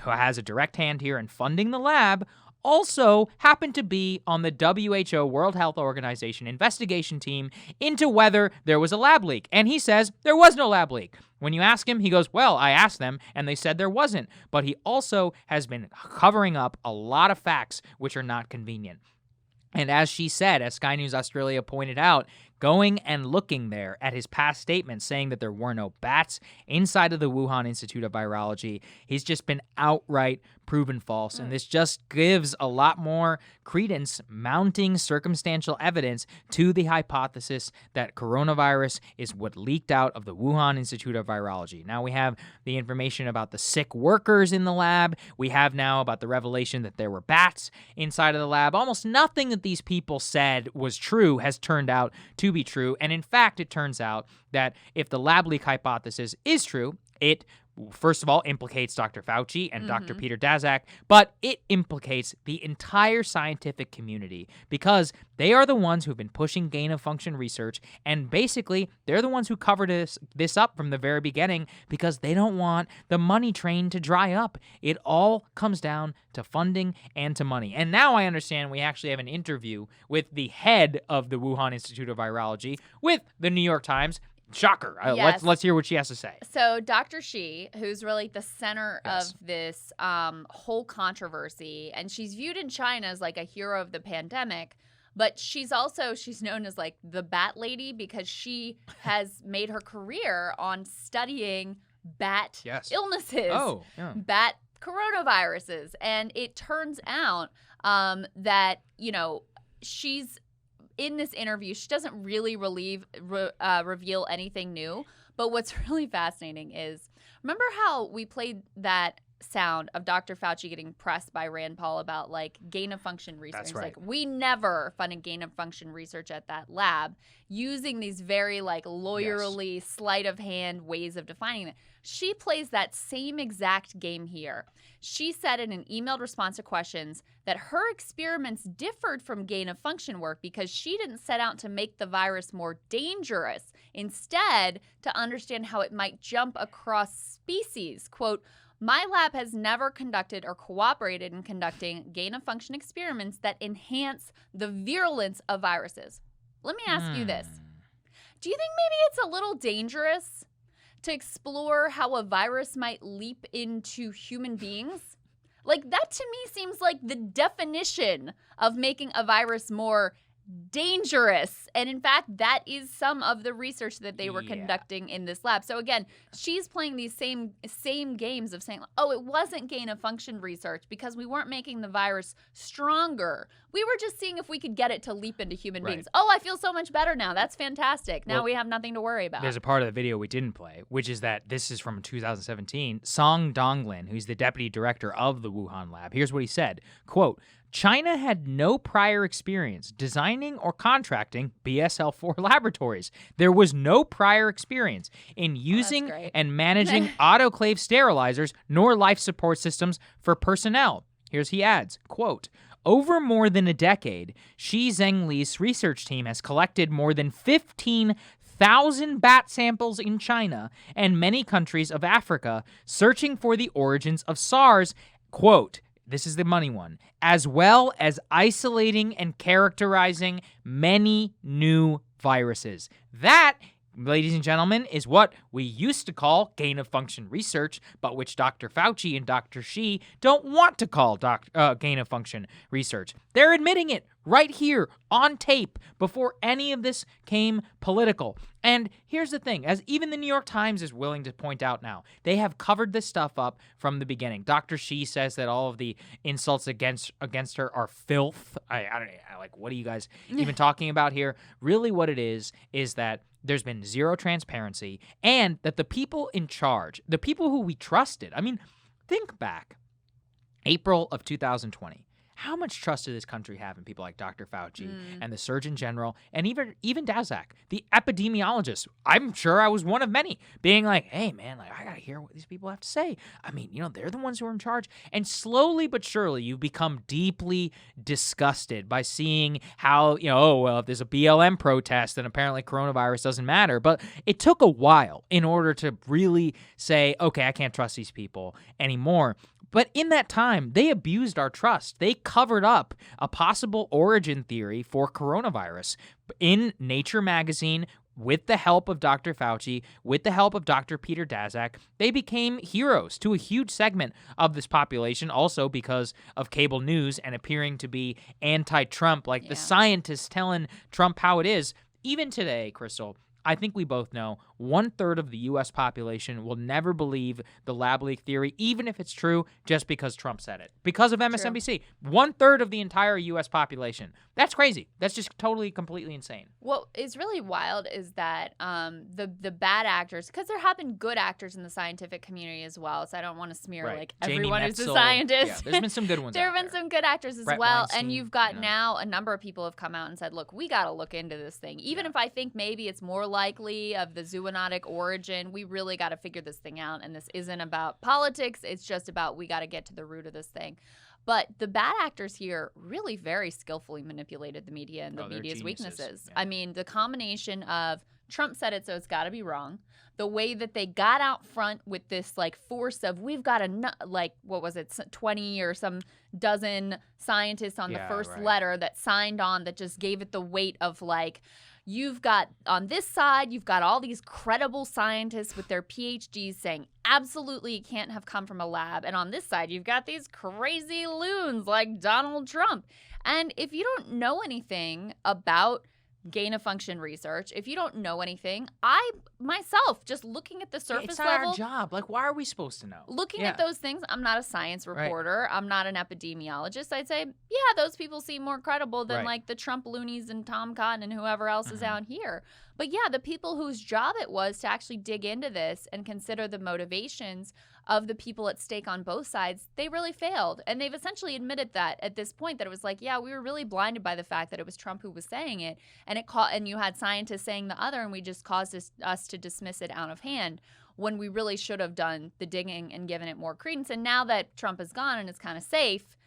who has a direct hand here in funding the lab, also happened to be on the WHO, World Health Organization, investigation team into whether there was a lab leak. And he says there was no lab leak. When you ask him, he goes, well, I asked them, and they said there wasn't. But he also has been covering up a lot of facts which are not convenient. And as she said, as Sky News Australia pointed out, going and looking there at his past statements saying that there were no bats inside of the Wuhan Institute of Virology, he's just been outright proven false. And this just gives a lot more credence, mounting circumstantial evidence to the hypothesis that coronavirus is what leaked out of the Wuhan Institute of Virology. Now we have the information about the sick workers in the lab. We have now about the revelation that there were bats inside of the lab. Almost nothing that these people said was true has turned out to be true. And in fact, it turns out that if the lab leak hypothesis is true, it first of all implicates Dr. Fauci and Dr. Peter Daszak, but it implicates the entire scientific community because they are the ones who've been pushing gain-of-function research, and basically they're the ones who covered this up from the very beginning because they don't want the money train to dry up. It all comes down to funding and to money. And now I understand we actually have an interview with the head of the Wuhan Institute of Virology with the New York Times. Shocker. Yes. Let's hear what she has to say. So Dr. Shi, who's really the center Yes. of this whole controversy, and she's viewed in China as like a hero of the pandemic, but she's known as like the bat lady because she has made her career on studying bat Yes. illnesses, Oh, yeah. bat coronaviruses. And it turns out that, she's in this interview, she doesn't really reveal anything new. But what's really fascinating is, remember how we played that sound of Dr. Fauci getting pressed by Rand Paul about like gain-of-function research? That's right. Like, we never funded gain-of-function research at that lab using these very like lawyerly, sleight of hand ways of defining it. She plays that same exact game here. She said in an emailed response to questions that her experiments differed from gain-of-function work because she didn't set out to make the virus more dangerous. Instead, to understand how it might jump across species. Quote, my lab has never conducted or cooperated in conducting gain-of-function experiments that enhance the virulence of viruses. Let me ask you this. Do you think maybe it's a little dangerous to explore how a virus might leap into human beings? Like, that to me seems like the definition of making a virus more dangerous. And in fact, that is some of the research that they were conducting in this lab. So again, she's playing these same games of saying, oh, it wasn't gain-of-function research because we weren't making the virus stronger. We were just seeing if we could get it to leap into human beings. Oh, I feel so much better now. That's fantastic. Now we have nothing to worry about. There's a part of the video we didn't play, which is that this is from 2017. Song Donglin, who's the deputy director of the Wuhan lab, here's what he said, quote, China had no prior experience designing or contracting BSL-4 laboratories. There was no prior experience in using and managing autoclave sterilizers nor life support systems for personnel. Here's he adds, quote, over more than a decade, Shi Zhengli's research team has collected more than 15,000 bat samples in China and many countries of Africa, searching for the origins of SARS, quote, this is the money one, as well as isolating and characterizing many new viruses. That ladies and gentlemen, is what we used to call gain-of-function research, but which Dr. Fauci and Dr. Xi don't want to call gain-of-function research. They're admitting it right here on tape before any of this came political. And here's the thing, as even the New York Times is willing to point out now, they have covered this stuff up from the beginning. Dr. Xi says that all of the insults against her are filth. I don't know, like, what are you guys even talking about here? Really what it is that there's been zero transparency, and that the people in charge, the people who we trusted, I mean, think back, April of 2020. How much trust did this country have in people like Dr. Fauci and the Surgeon General and even Daszak, the epidemiologist? I'm sure I was one of many being like, hey, man, like, I got to hear what these people have to say. I mean, they're the ones who are in charge. And slowly but surely, you become deeply disgusted by seeing how, if there's a BLM protest, then apparently coronavirus doesn't matter. But it took a while in order to really say, okay, I can't trust these people anymore. But in that time, they abused our trust. They covered up a possible origin theory for coronavirus in Nature magazine with the help of Dr. Fauci, with the help of Dr. Peter Daszak. They became heroes to a huge segment of this population, also because of cable news and appearing to be anti-Trump, like the scientists telling Trump how it is. Even today, Crystal, I think we both know 1/3 of the U.S. population will never believe the lab leak theory, even if it's true, just because Trump said it. Because of MSNBC. 1/3 of the entire U.S. population. That's crazy. That's just totally, completely insane. What is really wild is that the bad actors, because there have been good actors in the scientific community as well, so I don't want to smear like everyone is a scientist. Yeah, there's been some good ones There have been some good actors as well, Weinstein, and you've got now a number of people have come out and said, look, we got to look into this thing. Even if I think maybe it's more likely of the zoonotic origin, we really got to figure this thing out, and this isn't about politics. It's just about we got to get to the root of this thing. But the bad actors here really very skillfully manipulated the media and the media's weaknesses. Yeah. I mean, the combination of Trump said it, so it's got to be wrong. The way that they got out front with this force of we've got 20 or some dozen scientists on the first letter that signed on, that just gave it the weight of you've got on this side, you've got all these credible scientists with their PhDs saying absolutely it can't have come from a lab. And on this side, you've got these crazy loons like Donald Trump. And if you don't know anything about gain-of-function research, if you don't know anything, I myself, just looking at the surface level. It's not our job. Why are we supposed to know? Looking at those things, I'm not a science reporter. Right. I'm not an epidemiologist. I'd say, those people seem more credible than the Trump loonies and Tom Cotton and whoever else is out here. But the people whose job it was to actually dig into this and consider the motivations of the people at stake on both sides, they really failed. And they've essentially admitted that at this point, that it was we were really blinded by the fact that it was Trump who was saying it, and you had scientists saying the other, and we just caused us to dismiss it out of hand when we really should have done the digging and given it more credence. And now that Trump is gone and it's kind of safe,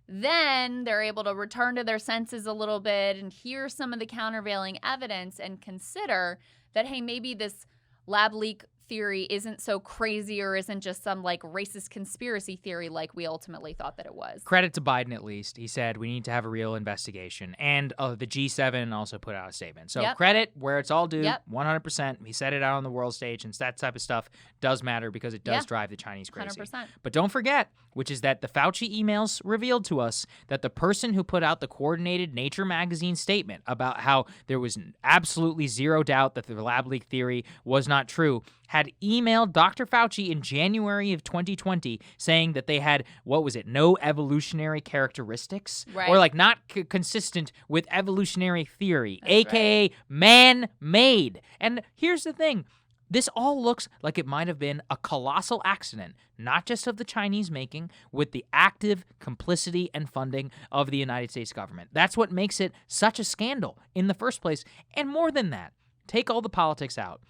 then they're able to return to their senses a little bit and hear some of the countervailing evidence and consider that, hey, maybe this lab leak theory isn't so crazy, or isn't just some racist conspiracy theory like we ultimately thought that it was. Credit to Biden, at least. He said we need to have a real investigation. And the G7 also put out a statement. So credit where it's all due, 100%. He said it out on the world stage, and that type of stuff does matter because it does drive the Chinese crazy. 100%. But don't forget, which is that the Fauci emails revealed to us that the person who put out the coordinated Nature magazine statement about how there was absolutely zero doubt that the lab leak theory was not true had emailed Dr. Fauci in January of 2020 saying that they had, no evolutionary characteristics? Right. Or not consistent with evolutionary theory, a.k.a. man-made. And here's the thing. This all looks like it might have been a colossal accident, not just of the Chinese making, with the active complicity and funding of the United States government. That's what makes it such a scandal in the first place. And more than that, take all the politics out.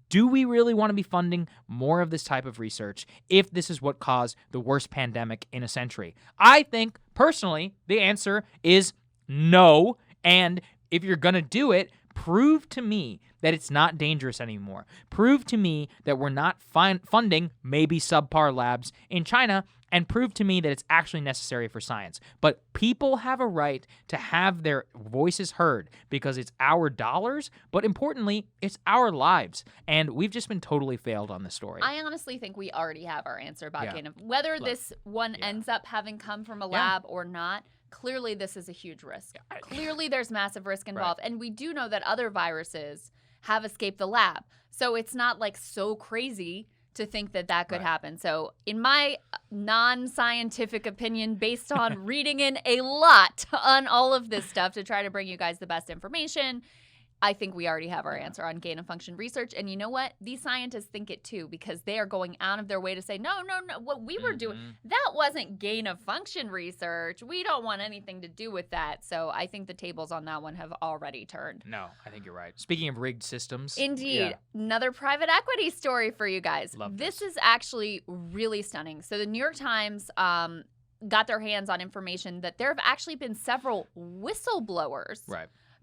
Do we really want to be funding more of this type of research if this is what caused the worst pandemic in a century? I think, personally, the answer is no. And if you're going to do it, prove to me that it's not dangerous anymore. Prove to me that we're not funding maybe subpar labs in China. and prove to me that it's actually necessary for science. But people have a right to have their voices heard because it's our dollars, but importantly, it's our lives. And we've just been totally failed on this story. I honestly think we already have our answer about gain of whether this one ends up having come from a lab or not. Clearly, this is a huge risk. Clearly, there's massive risk involved. And we do know that other viruses have escaped the lab. So it's not like so crazy to think that that could happen. So in my non-scientific opinion, based on reading in a lot on all of this stuff to try to bring you guys the best information, I think we already have our answer on gain of function research. And you know what? These scientists think it too, because they are going out of their way to say, no, what we were doing, that wasn't gain of function research. We don't want anything to do with that. So I think the tables on that one have already turned. No, I think you're right. Speaking of rigged systems. Indeed. Another private equity story for you guys. Love this is actually really stunning. So the New York Times got their hands on information that there have actually been several whistleblowers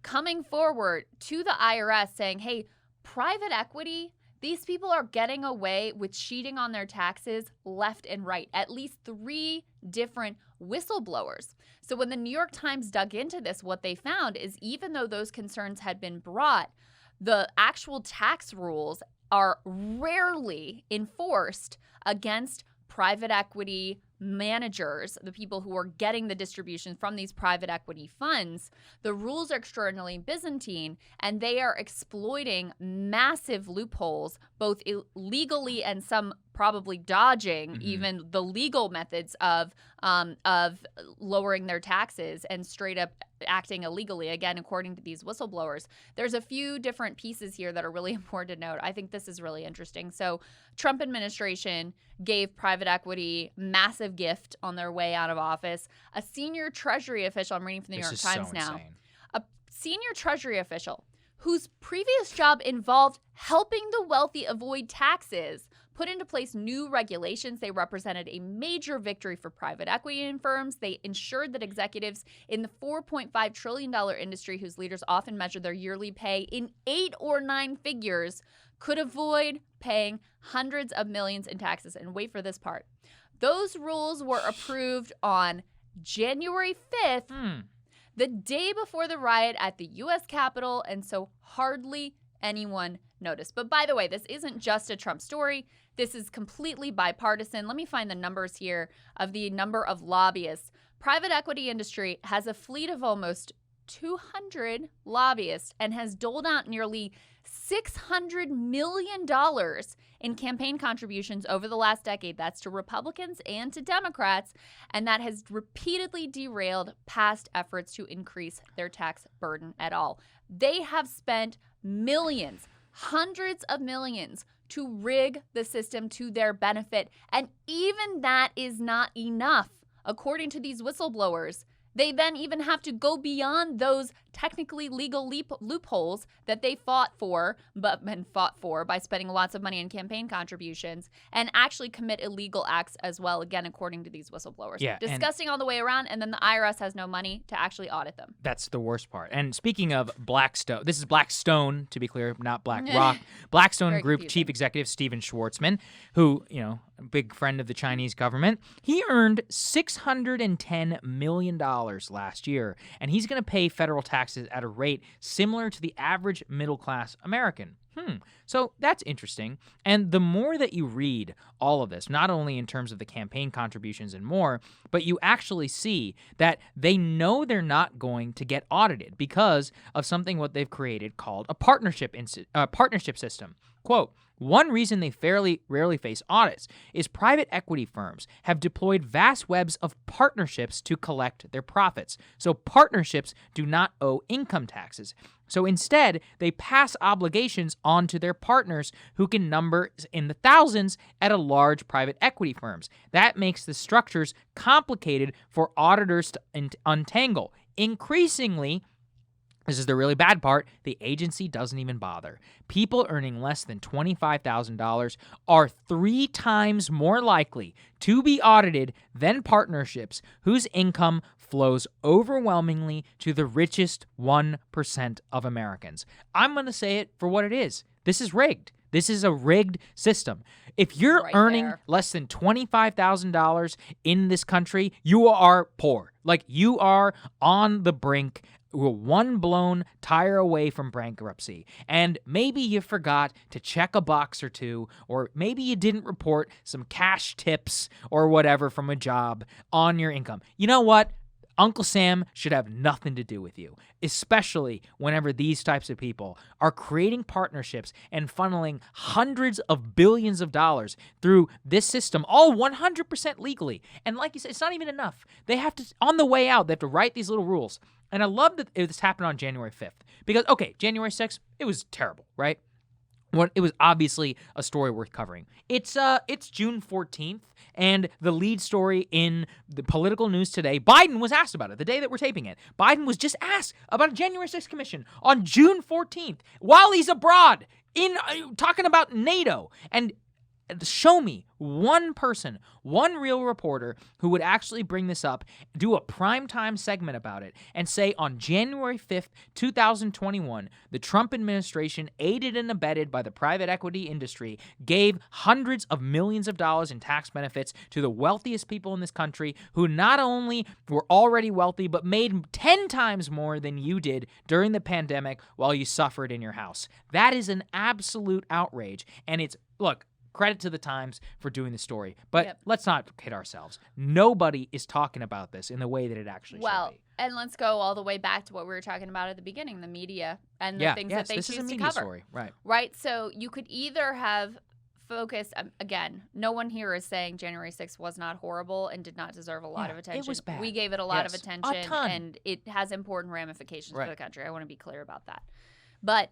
coming forward to the IRS saying, hey, private equity, these people are getting away with cheating on their taxes left and right. At least 3 different whistleblowers. So when the New York Times dug into this, what they found is even though those concerns had been brought, the actual tax rules are rarely enforced against private equity managers, the people who are getting the distributions from these private equity funds. The rules are extraordinarily Byzantine, and they are exploiting massive loopholes, both illegally and some probably dodging even the legal methods of lowering their taxes and straight up acting illegally, again, according to these whistleblowers. There's a few different pieces here that are really important to note. I think this is really interesting. So Trump administration gave private equity massive gift on their way out of office. A senior Treasury official, I'm reading from the New York Times now, insane. A senior Treasury official whose previous job involved helping the wealthy avoid taxes, put into place new regulations. They represented a major victory for private equity firms. They ensured that executives in the $4.5 trillion industry, whose leaders often measure their yearly pay in 8 or 9 figures, could avoid paying hundreds of millions in taxes. And wait for this part. Those rules were approved on January 5th, the day before the riot at the U.S. Capitol, and so hardly anyone noticed. But by the way, this isn't just a Trump story. This is completely bipartisan. Let me find the numbers here of the number of lobbyists. Private equity industry has a fleet of almost 200 lobbyists and has doled out nearly $600 million in campaign contributions over the last decade. That's to Republicans and to Democrats, and that has repeatedly derailed past efforts to increase their tax burden at all. They have spent millions, hundreds of millions, to rig the system to their benefit, and even that is not enough. According to these whistleblowers, they then even have to go beyond those technically legal loopholes that they fought for by spending lots of money on campaign contributions and actually commit illegal acts as well, again, according to these whistleblowers. Yeah, disgusting all the way around, and then the IRS has no money to actually audit them. That's the worst part. And speaking of Blackstone, this is Blackstone, to be clear, not BlackRock. Blackstone Very Group confusing. Chief Executive Steven Schwartzman, who, a big friend of the Chinese government, he earned $610 million last year, and he's going to pay federal taxes at a rate similar to the average middle-class American. So that's interesting. And the more that you read all of this, not only in terms of the campaign contributions and more, but you actually see that they know they're not going to get audited because of something what they've created called a partnership system. Quote, one reason they fairly rarely face audits is private equity firms have deployed vast webs of partnerships to collect their profits. So partnerships do not owe income taxes. So instead, they pass obligations on to their partners who can number in the thousands at a large private equity firms. That makes the structures complicated for auditors to untangle. Increasingly, this is the really bad part, the agency doesn't even bother. People earning less than $25,000 are 3 times more likely to be audited than partnerships whose income flows overwhelmingly to the richest 1% of Americans. I'm going to say it for what it is. This is rigged. This is a rigged system. If you're Right earning there. less than $25,000 in this country, you are poor. Like, you are on the brink. We're one blown tire away from bankruptcy. And maybe you forgot to check a box or two, or maybe you didn't report some cash tips or whatever from a job on your income. You know what? Uncle Sam should have nothing to do with you, especially whenever these types of people are creating partnerships and funneling hundreds of billions of dollars through this system, all 100% legally. And like you said, it's not even enough. They have to, on the way out, they have to write these little rules. And I love that this happened on January 5th because, okay, January 6th, it was terrible, right? It was obviously a story worth covering. It's June 14th, and the lead story in the political news today, Biden was asked about it the day that we're taping it. Biden was just asked about a January 6th commission on June 14th while he's abroad in talking about NATO. And show me one person, one real reporter who would actually bring this up, do a primetime segment about it, and say on January 5th, 2021, the Trump administration, aided and abetted by the private equity industry, gave hundreds of millions of dollars in tax benefits to the wealthiest people in this country who not only were already wealthy, but made 10 times more than you did during the pandemic while you suffered in your house. That is an absolute outrage. And it's, look, credit to the Times for doing the story, but let's not kid ourselves. Nobody is talking about this in the way that it actually should be. And let's go all the way back to what we were talking about at the beginning, the media and the things that they choose to cover. This is a media story, right? Right. So you could either have focused, again, no one here is saying January 6th was not horrible and did not deserve a lot of attention. It was bad. We gave it a lot of attention, a ton. and it has important ramifications for the country. I want to be clear about that. But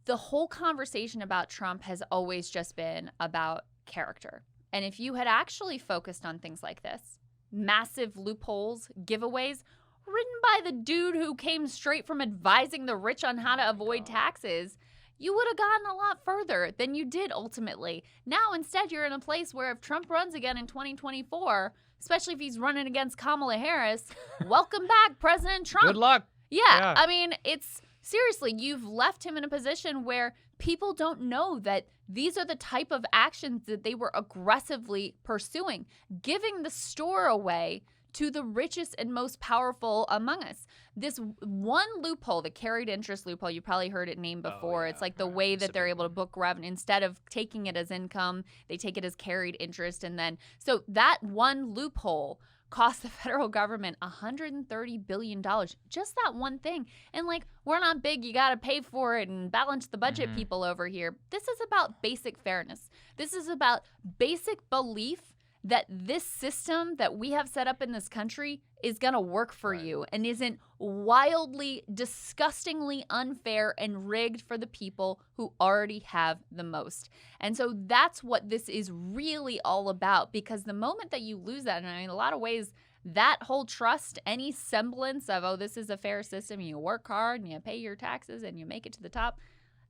the whole conversation about Trump has always just been about character. And if you had actually focused on things like this, massive loopholes, giveaways, written by the dude who came straight from advising the rich on how to avoid taxes, you would have gotten a lot further than you did ultimately. Now, instead, you're in a place where if Trump runs again in 2024, especially if he's running against Kamala Harris, welcome back, President Trump. Good luck. Yeah. I mean, it's seriously, you've left him in a position where people don't know that these are the type of actions that they were aggressively pursuing, giving the store away to the richest and most powerful among us. This one loophole, the carried interest loophole, you probably heard it named before. It's like the way that they're able to book revenue. Instead of taking it as income, they take it as carried interest. And then, so that one loophole cost the federal government $130 billion. Just that one thing. And like, we're not big, you got to pay for it and balance the budget people over here. This is about basic fairness. This is about basic belief that this system that we have set up in this country is going to work for you and isn't wildly, disgustingly unfair and rigged for the people who already have the most. And so that's what this is really all about, because the moment that you lose that, and I mean, in a lot of ways, that whole trust, any semblance of, oh, this is a fair system, you work hard and you pay your taxes and you make it to the top,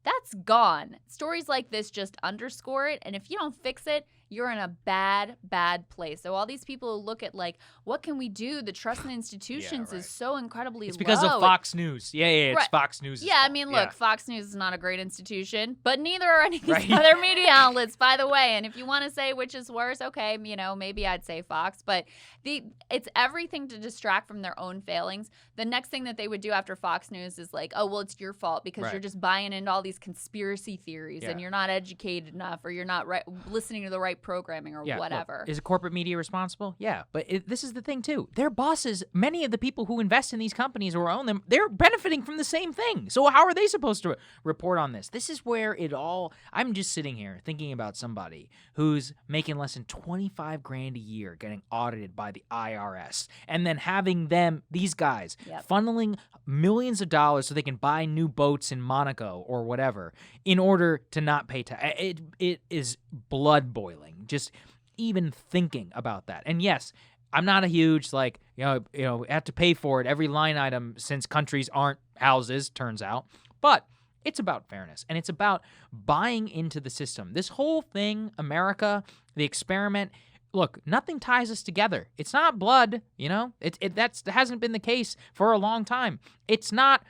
that's gone. Stories like this just underscore it. And if you don't fix it, you're in a bad, bad place. So all these people who look at like, what can we do? The trust in institutions is so incredibly low. It's because of Fox News. It's Fox News. Yeah, I mean, look, Fox News is not a great institution, but neither are any of these other media outlets, by the way. And if you want to say which is worse, okay, you know, maybe I'd say Fox. But it's everything to distract from their own failings. The next thing that they would do after Fox News is like, oh, well, it's your fault because you're just buying into all these conspiracy theories and you're not educated enough, or you're not listening to the right programming or whatever. Look, is corporate media responsible? Yeah, but this is the thing too. Their bosses, many of the people who invest in these companies or own them, they're benefiting from the same thing. So how are they supposed to report on this? This is where it all. I'm just sitting here thinking about somebody who's making less than $25,000 a year, getting audited by the IRS, and then having these guys, funneling millions of dollars so they can buy new boats in Monaco or whatever in order to not pay tax. It is blood boiling just even thinking about that. And yes, I'm not a huge have to pay for it every line item since countries aren't houses, turns out. But it's about fairness, and it's about buying into the system. This whole thing, America, the experiment, look, nothing ties us together. It's not blood, you know? That hasn't been the case for a long time. It's not,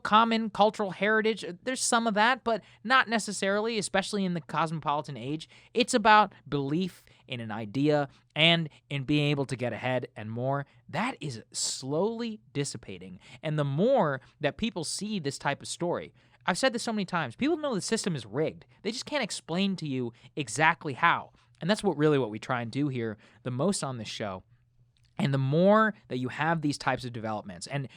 common cultural heritage. There's some of that, but not necessarily, especially in the cosmopolitan age. It's about belief in an idea and in being able to get ahead and more. That is slowly dissipating. And the more that people see this type of story, I've said this so many times, people know the system is rigged. They just can't explain to you exactly how. And that's what we try and do here the most on this show. And the more that you have these types of developments, and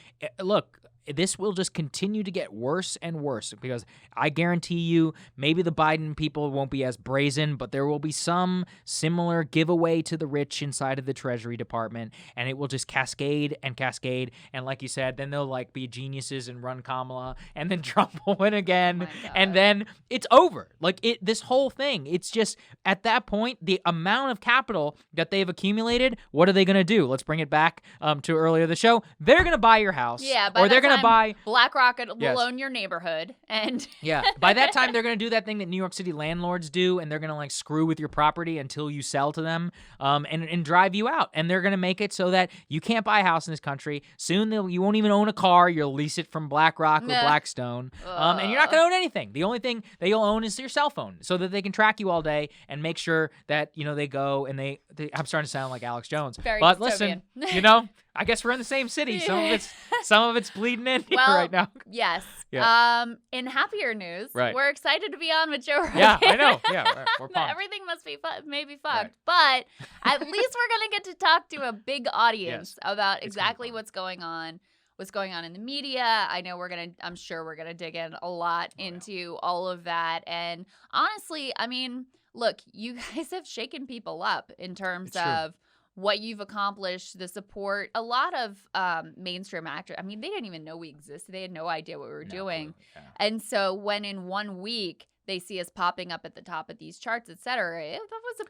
look, this will just continue to get worse and worse, because I guarantee you maybe the Biden people won't be as brazen, but there will be some similar giveaway to the rich inside of the Treasury Department, and it will just cascade and cascade. And like you said, then they'll be geniuses and run Kamala, and then Trump will win again, and then it's over. This whole thing, it's just at that point, the amount of capital that they've accumulated, what are they going to do? Let's bring it back to earlier the show. They're going to buy your house. Yeah, or they're going to buy BlackRock will own your neighborhood, and yeah, by that time they're going to do that thing that New York City landlords do, and they're going to screw with your property until you sell to them, and drive you out. And they're going to make it so that you can't buy a house in this country. Soon you won't even own a car. You'll lease it from BlackRock or Blackstone, and you're not going to own anything. The only thing that you'll own is your cell phone, so that they can track you all day and make sure that they go and they I'm starting to sound like Alex Jones, very but dystopian. Listen, I guess we're in the same city. Some of it's bleeding in here right now. Yes. Yeah. In happier news, right. We're excited to be on with Joe Rogan. Yeah, I know. Yeah, we're pumped. Everything must be maybe fucked, but at least we're gonna get to talk to a big audience about exactly what's going on in the media. I'm sure we're gonna dig in a lot into all of that. And honestly, I mean, look, you guys have shaken people up in terms of what you've accomplished, the support. A lot of mainstream actors, I mean, they didn't even know we existed. They had no idea what we were doing. Yeah. And so when in 1 week they see us popping up at the top of these charts, et cetera, that was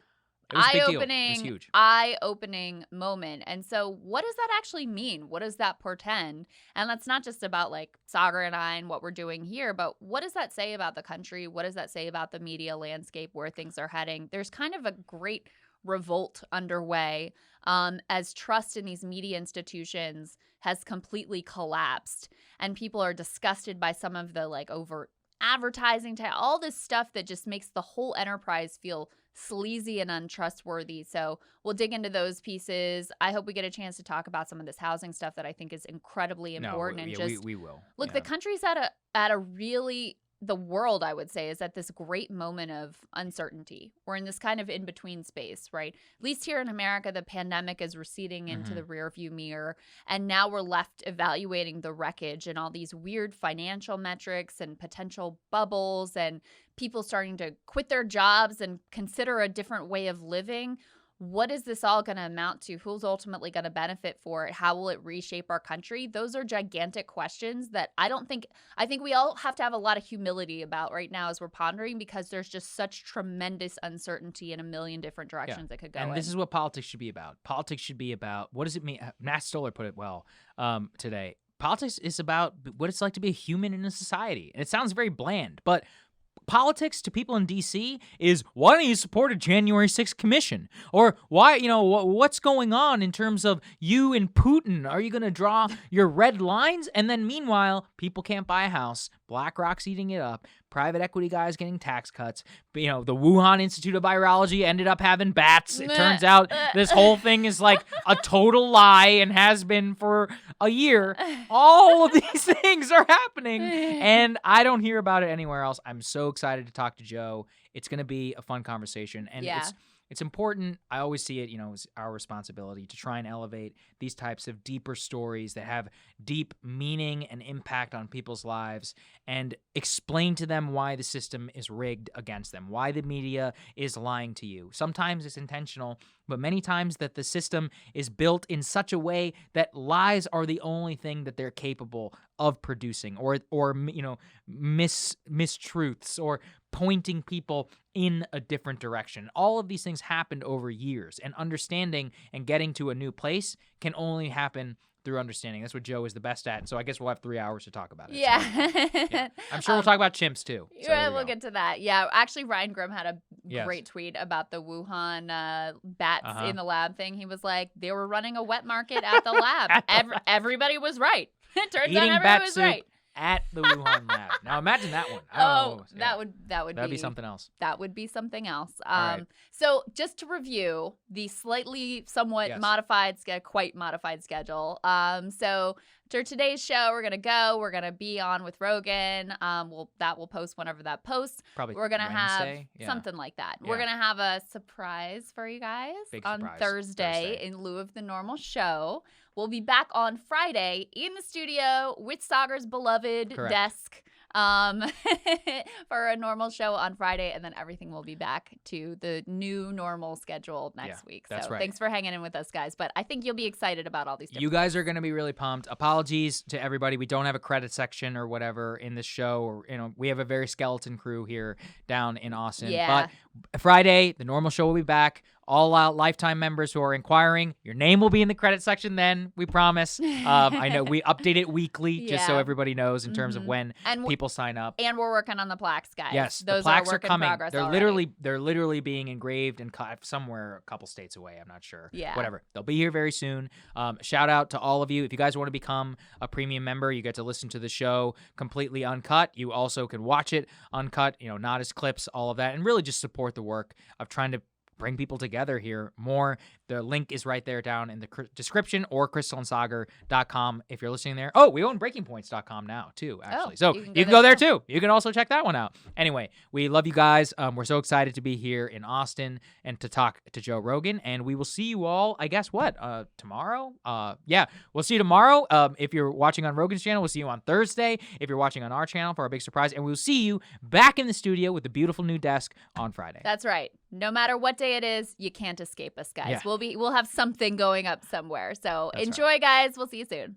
eye-opening moment. And so what does that actually mean? What does that portend? And that's not just about Saagar and I and what we're doing here, but what does that say about the country? What does that say about the media landscape, where things are heading? There's kind of a great revolt underway as trust in these media institutions has completely collapsed, and people are disgusted by some of the overt advertising, all this stuff that just makes the whole enterprise feel sleazy and untrustworthy. So we'll dig into those pieces. I hope we get a chance to talk about some of this housing stuff that I think is incredibly important. We will. Look, the country's at a really, the world, I would say, is at this great moment of uncertainty. We're in this kind of in-between space, right? At least here in America, the pandemic is receding into the rearview mirror, and now we're left evaluating the wreckage and all these weird financial metrics and potential bubbles and people starting to quit their jobs and consider a different way of living. What is this all going to amount to? Who's ultimately going to benefit for it? How will it reshape our country? Those are gigantic questions that I think we all have to have a lot of humility about right now as we're pondering, because there's just such tremendous uncertainty in a million different directions it could go And this is what politics should be about. Politics should be about, what does it mean? Matt Stoller put it well today. Politics is about what it's like to be a human in a society. And it sounds very bland, but politics to people in D.C. is, why don't you support a January 6th commission? Or why, what's going on in terms of you and Putin? Are you going to draw your red lines? And then meanwhile, people can't buy a house. BlackRock's eating it up. Private equity guys getting tax cuts. The Wuhan Institute of Virology ended up having bats. It turns out this whole thing is a total lie and has been for a year. All of these things are happening, and I don't hear about it anywhere else. I'm so excited to talk to Joe. It's going to be a fun conversation, and it's important. I always see it, as our responsibility to try and elevate these types of deeper stories that have deep meaning and impact on people's lives, and explain to them why the system is rigged against them, why the media is lying to you. Sometimes it's intentional, but many times that the system is built in such a way that lies are the only thing that they're capable of producing, or mistruths, or pointing people in a different direction. All of these things happened over years, and understanding and getting to a new place can only happen through understanding. That's what Joe is the best at. And so I guess we'll have 3 hours to talk about it. Yeah. So, I'm sure we'll talk about chimps too. So we'll get to that. Yeah. Actually, Ryan Grim had a Yes. great tweet about the Wuhan bats in the lab thing. He was like, they were running a wet market at the lab. Everybody was right. It turns out everybody was right. At the Wuhan lab. Now imagine that one. That'd be something else. That would be something else. Right. So just to review the somewhat quite modified schedule. So for today's show, we're gonna be on with Rogan. We'll post whenever that posts. Probably we're gonna Wednesday. have something like that. Yeah. We're gonna have a surprise for you guys on Thursday in lieu of the normal show. We'll be back on Friday in the studio with Sagar's beloved desk for a normal show on Friday, and then everything will be back to the new normal schedule next week. So thanks for hanging in with us, guys. But I think you'll be excited about all these. You guys are going to be really pumped. Apologies to everybody. We don't have a credit section or whatever in this show. Or, we have a very skeleton crew here down in Austin. Yeah. But Friday, the normal show will be back. All out Lifetime members who are inquiring, your name will be in the credit section then, we promise. I know we update it weekly just so everybody knows in terms of when people sign up. And we're working on the plaques, guys. Yes, those the plaques are coming. They're literally being engraved and cut somewhere a couple states away. I'm not sure. Yeah. Whatever. They'll be here very soon. Shout out to all of you. If you guys want to become a premium member, you get to listen to the show completely uncut. You also can watch it uncut, not as clips, all of that, and really just support the work of trying to bring people together here more. The link is right there down in the description, or crystalandsagar.com if you're listening there. Oh, we own breakingpoints.com now too, actually. So you can go there too. You can also check that one out. Anyway, we love you guys. We're so excited to be here in Austin and to talk to Joe Rogan. And we will see you all, I guess, tomorrow? We'll see you tomorrow. If you're watching on Rogan's channel, we'll see you on Thursday. If you're watching on our channel for our big surprise. And we'll see you back in the studio with the beautiful new desk on Friday. That's right. No matter what day it is, you can't escape us, guys. Yeah. We'll have something going up somewhere. So enjoy, guys. We'll see you soon.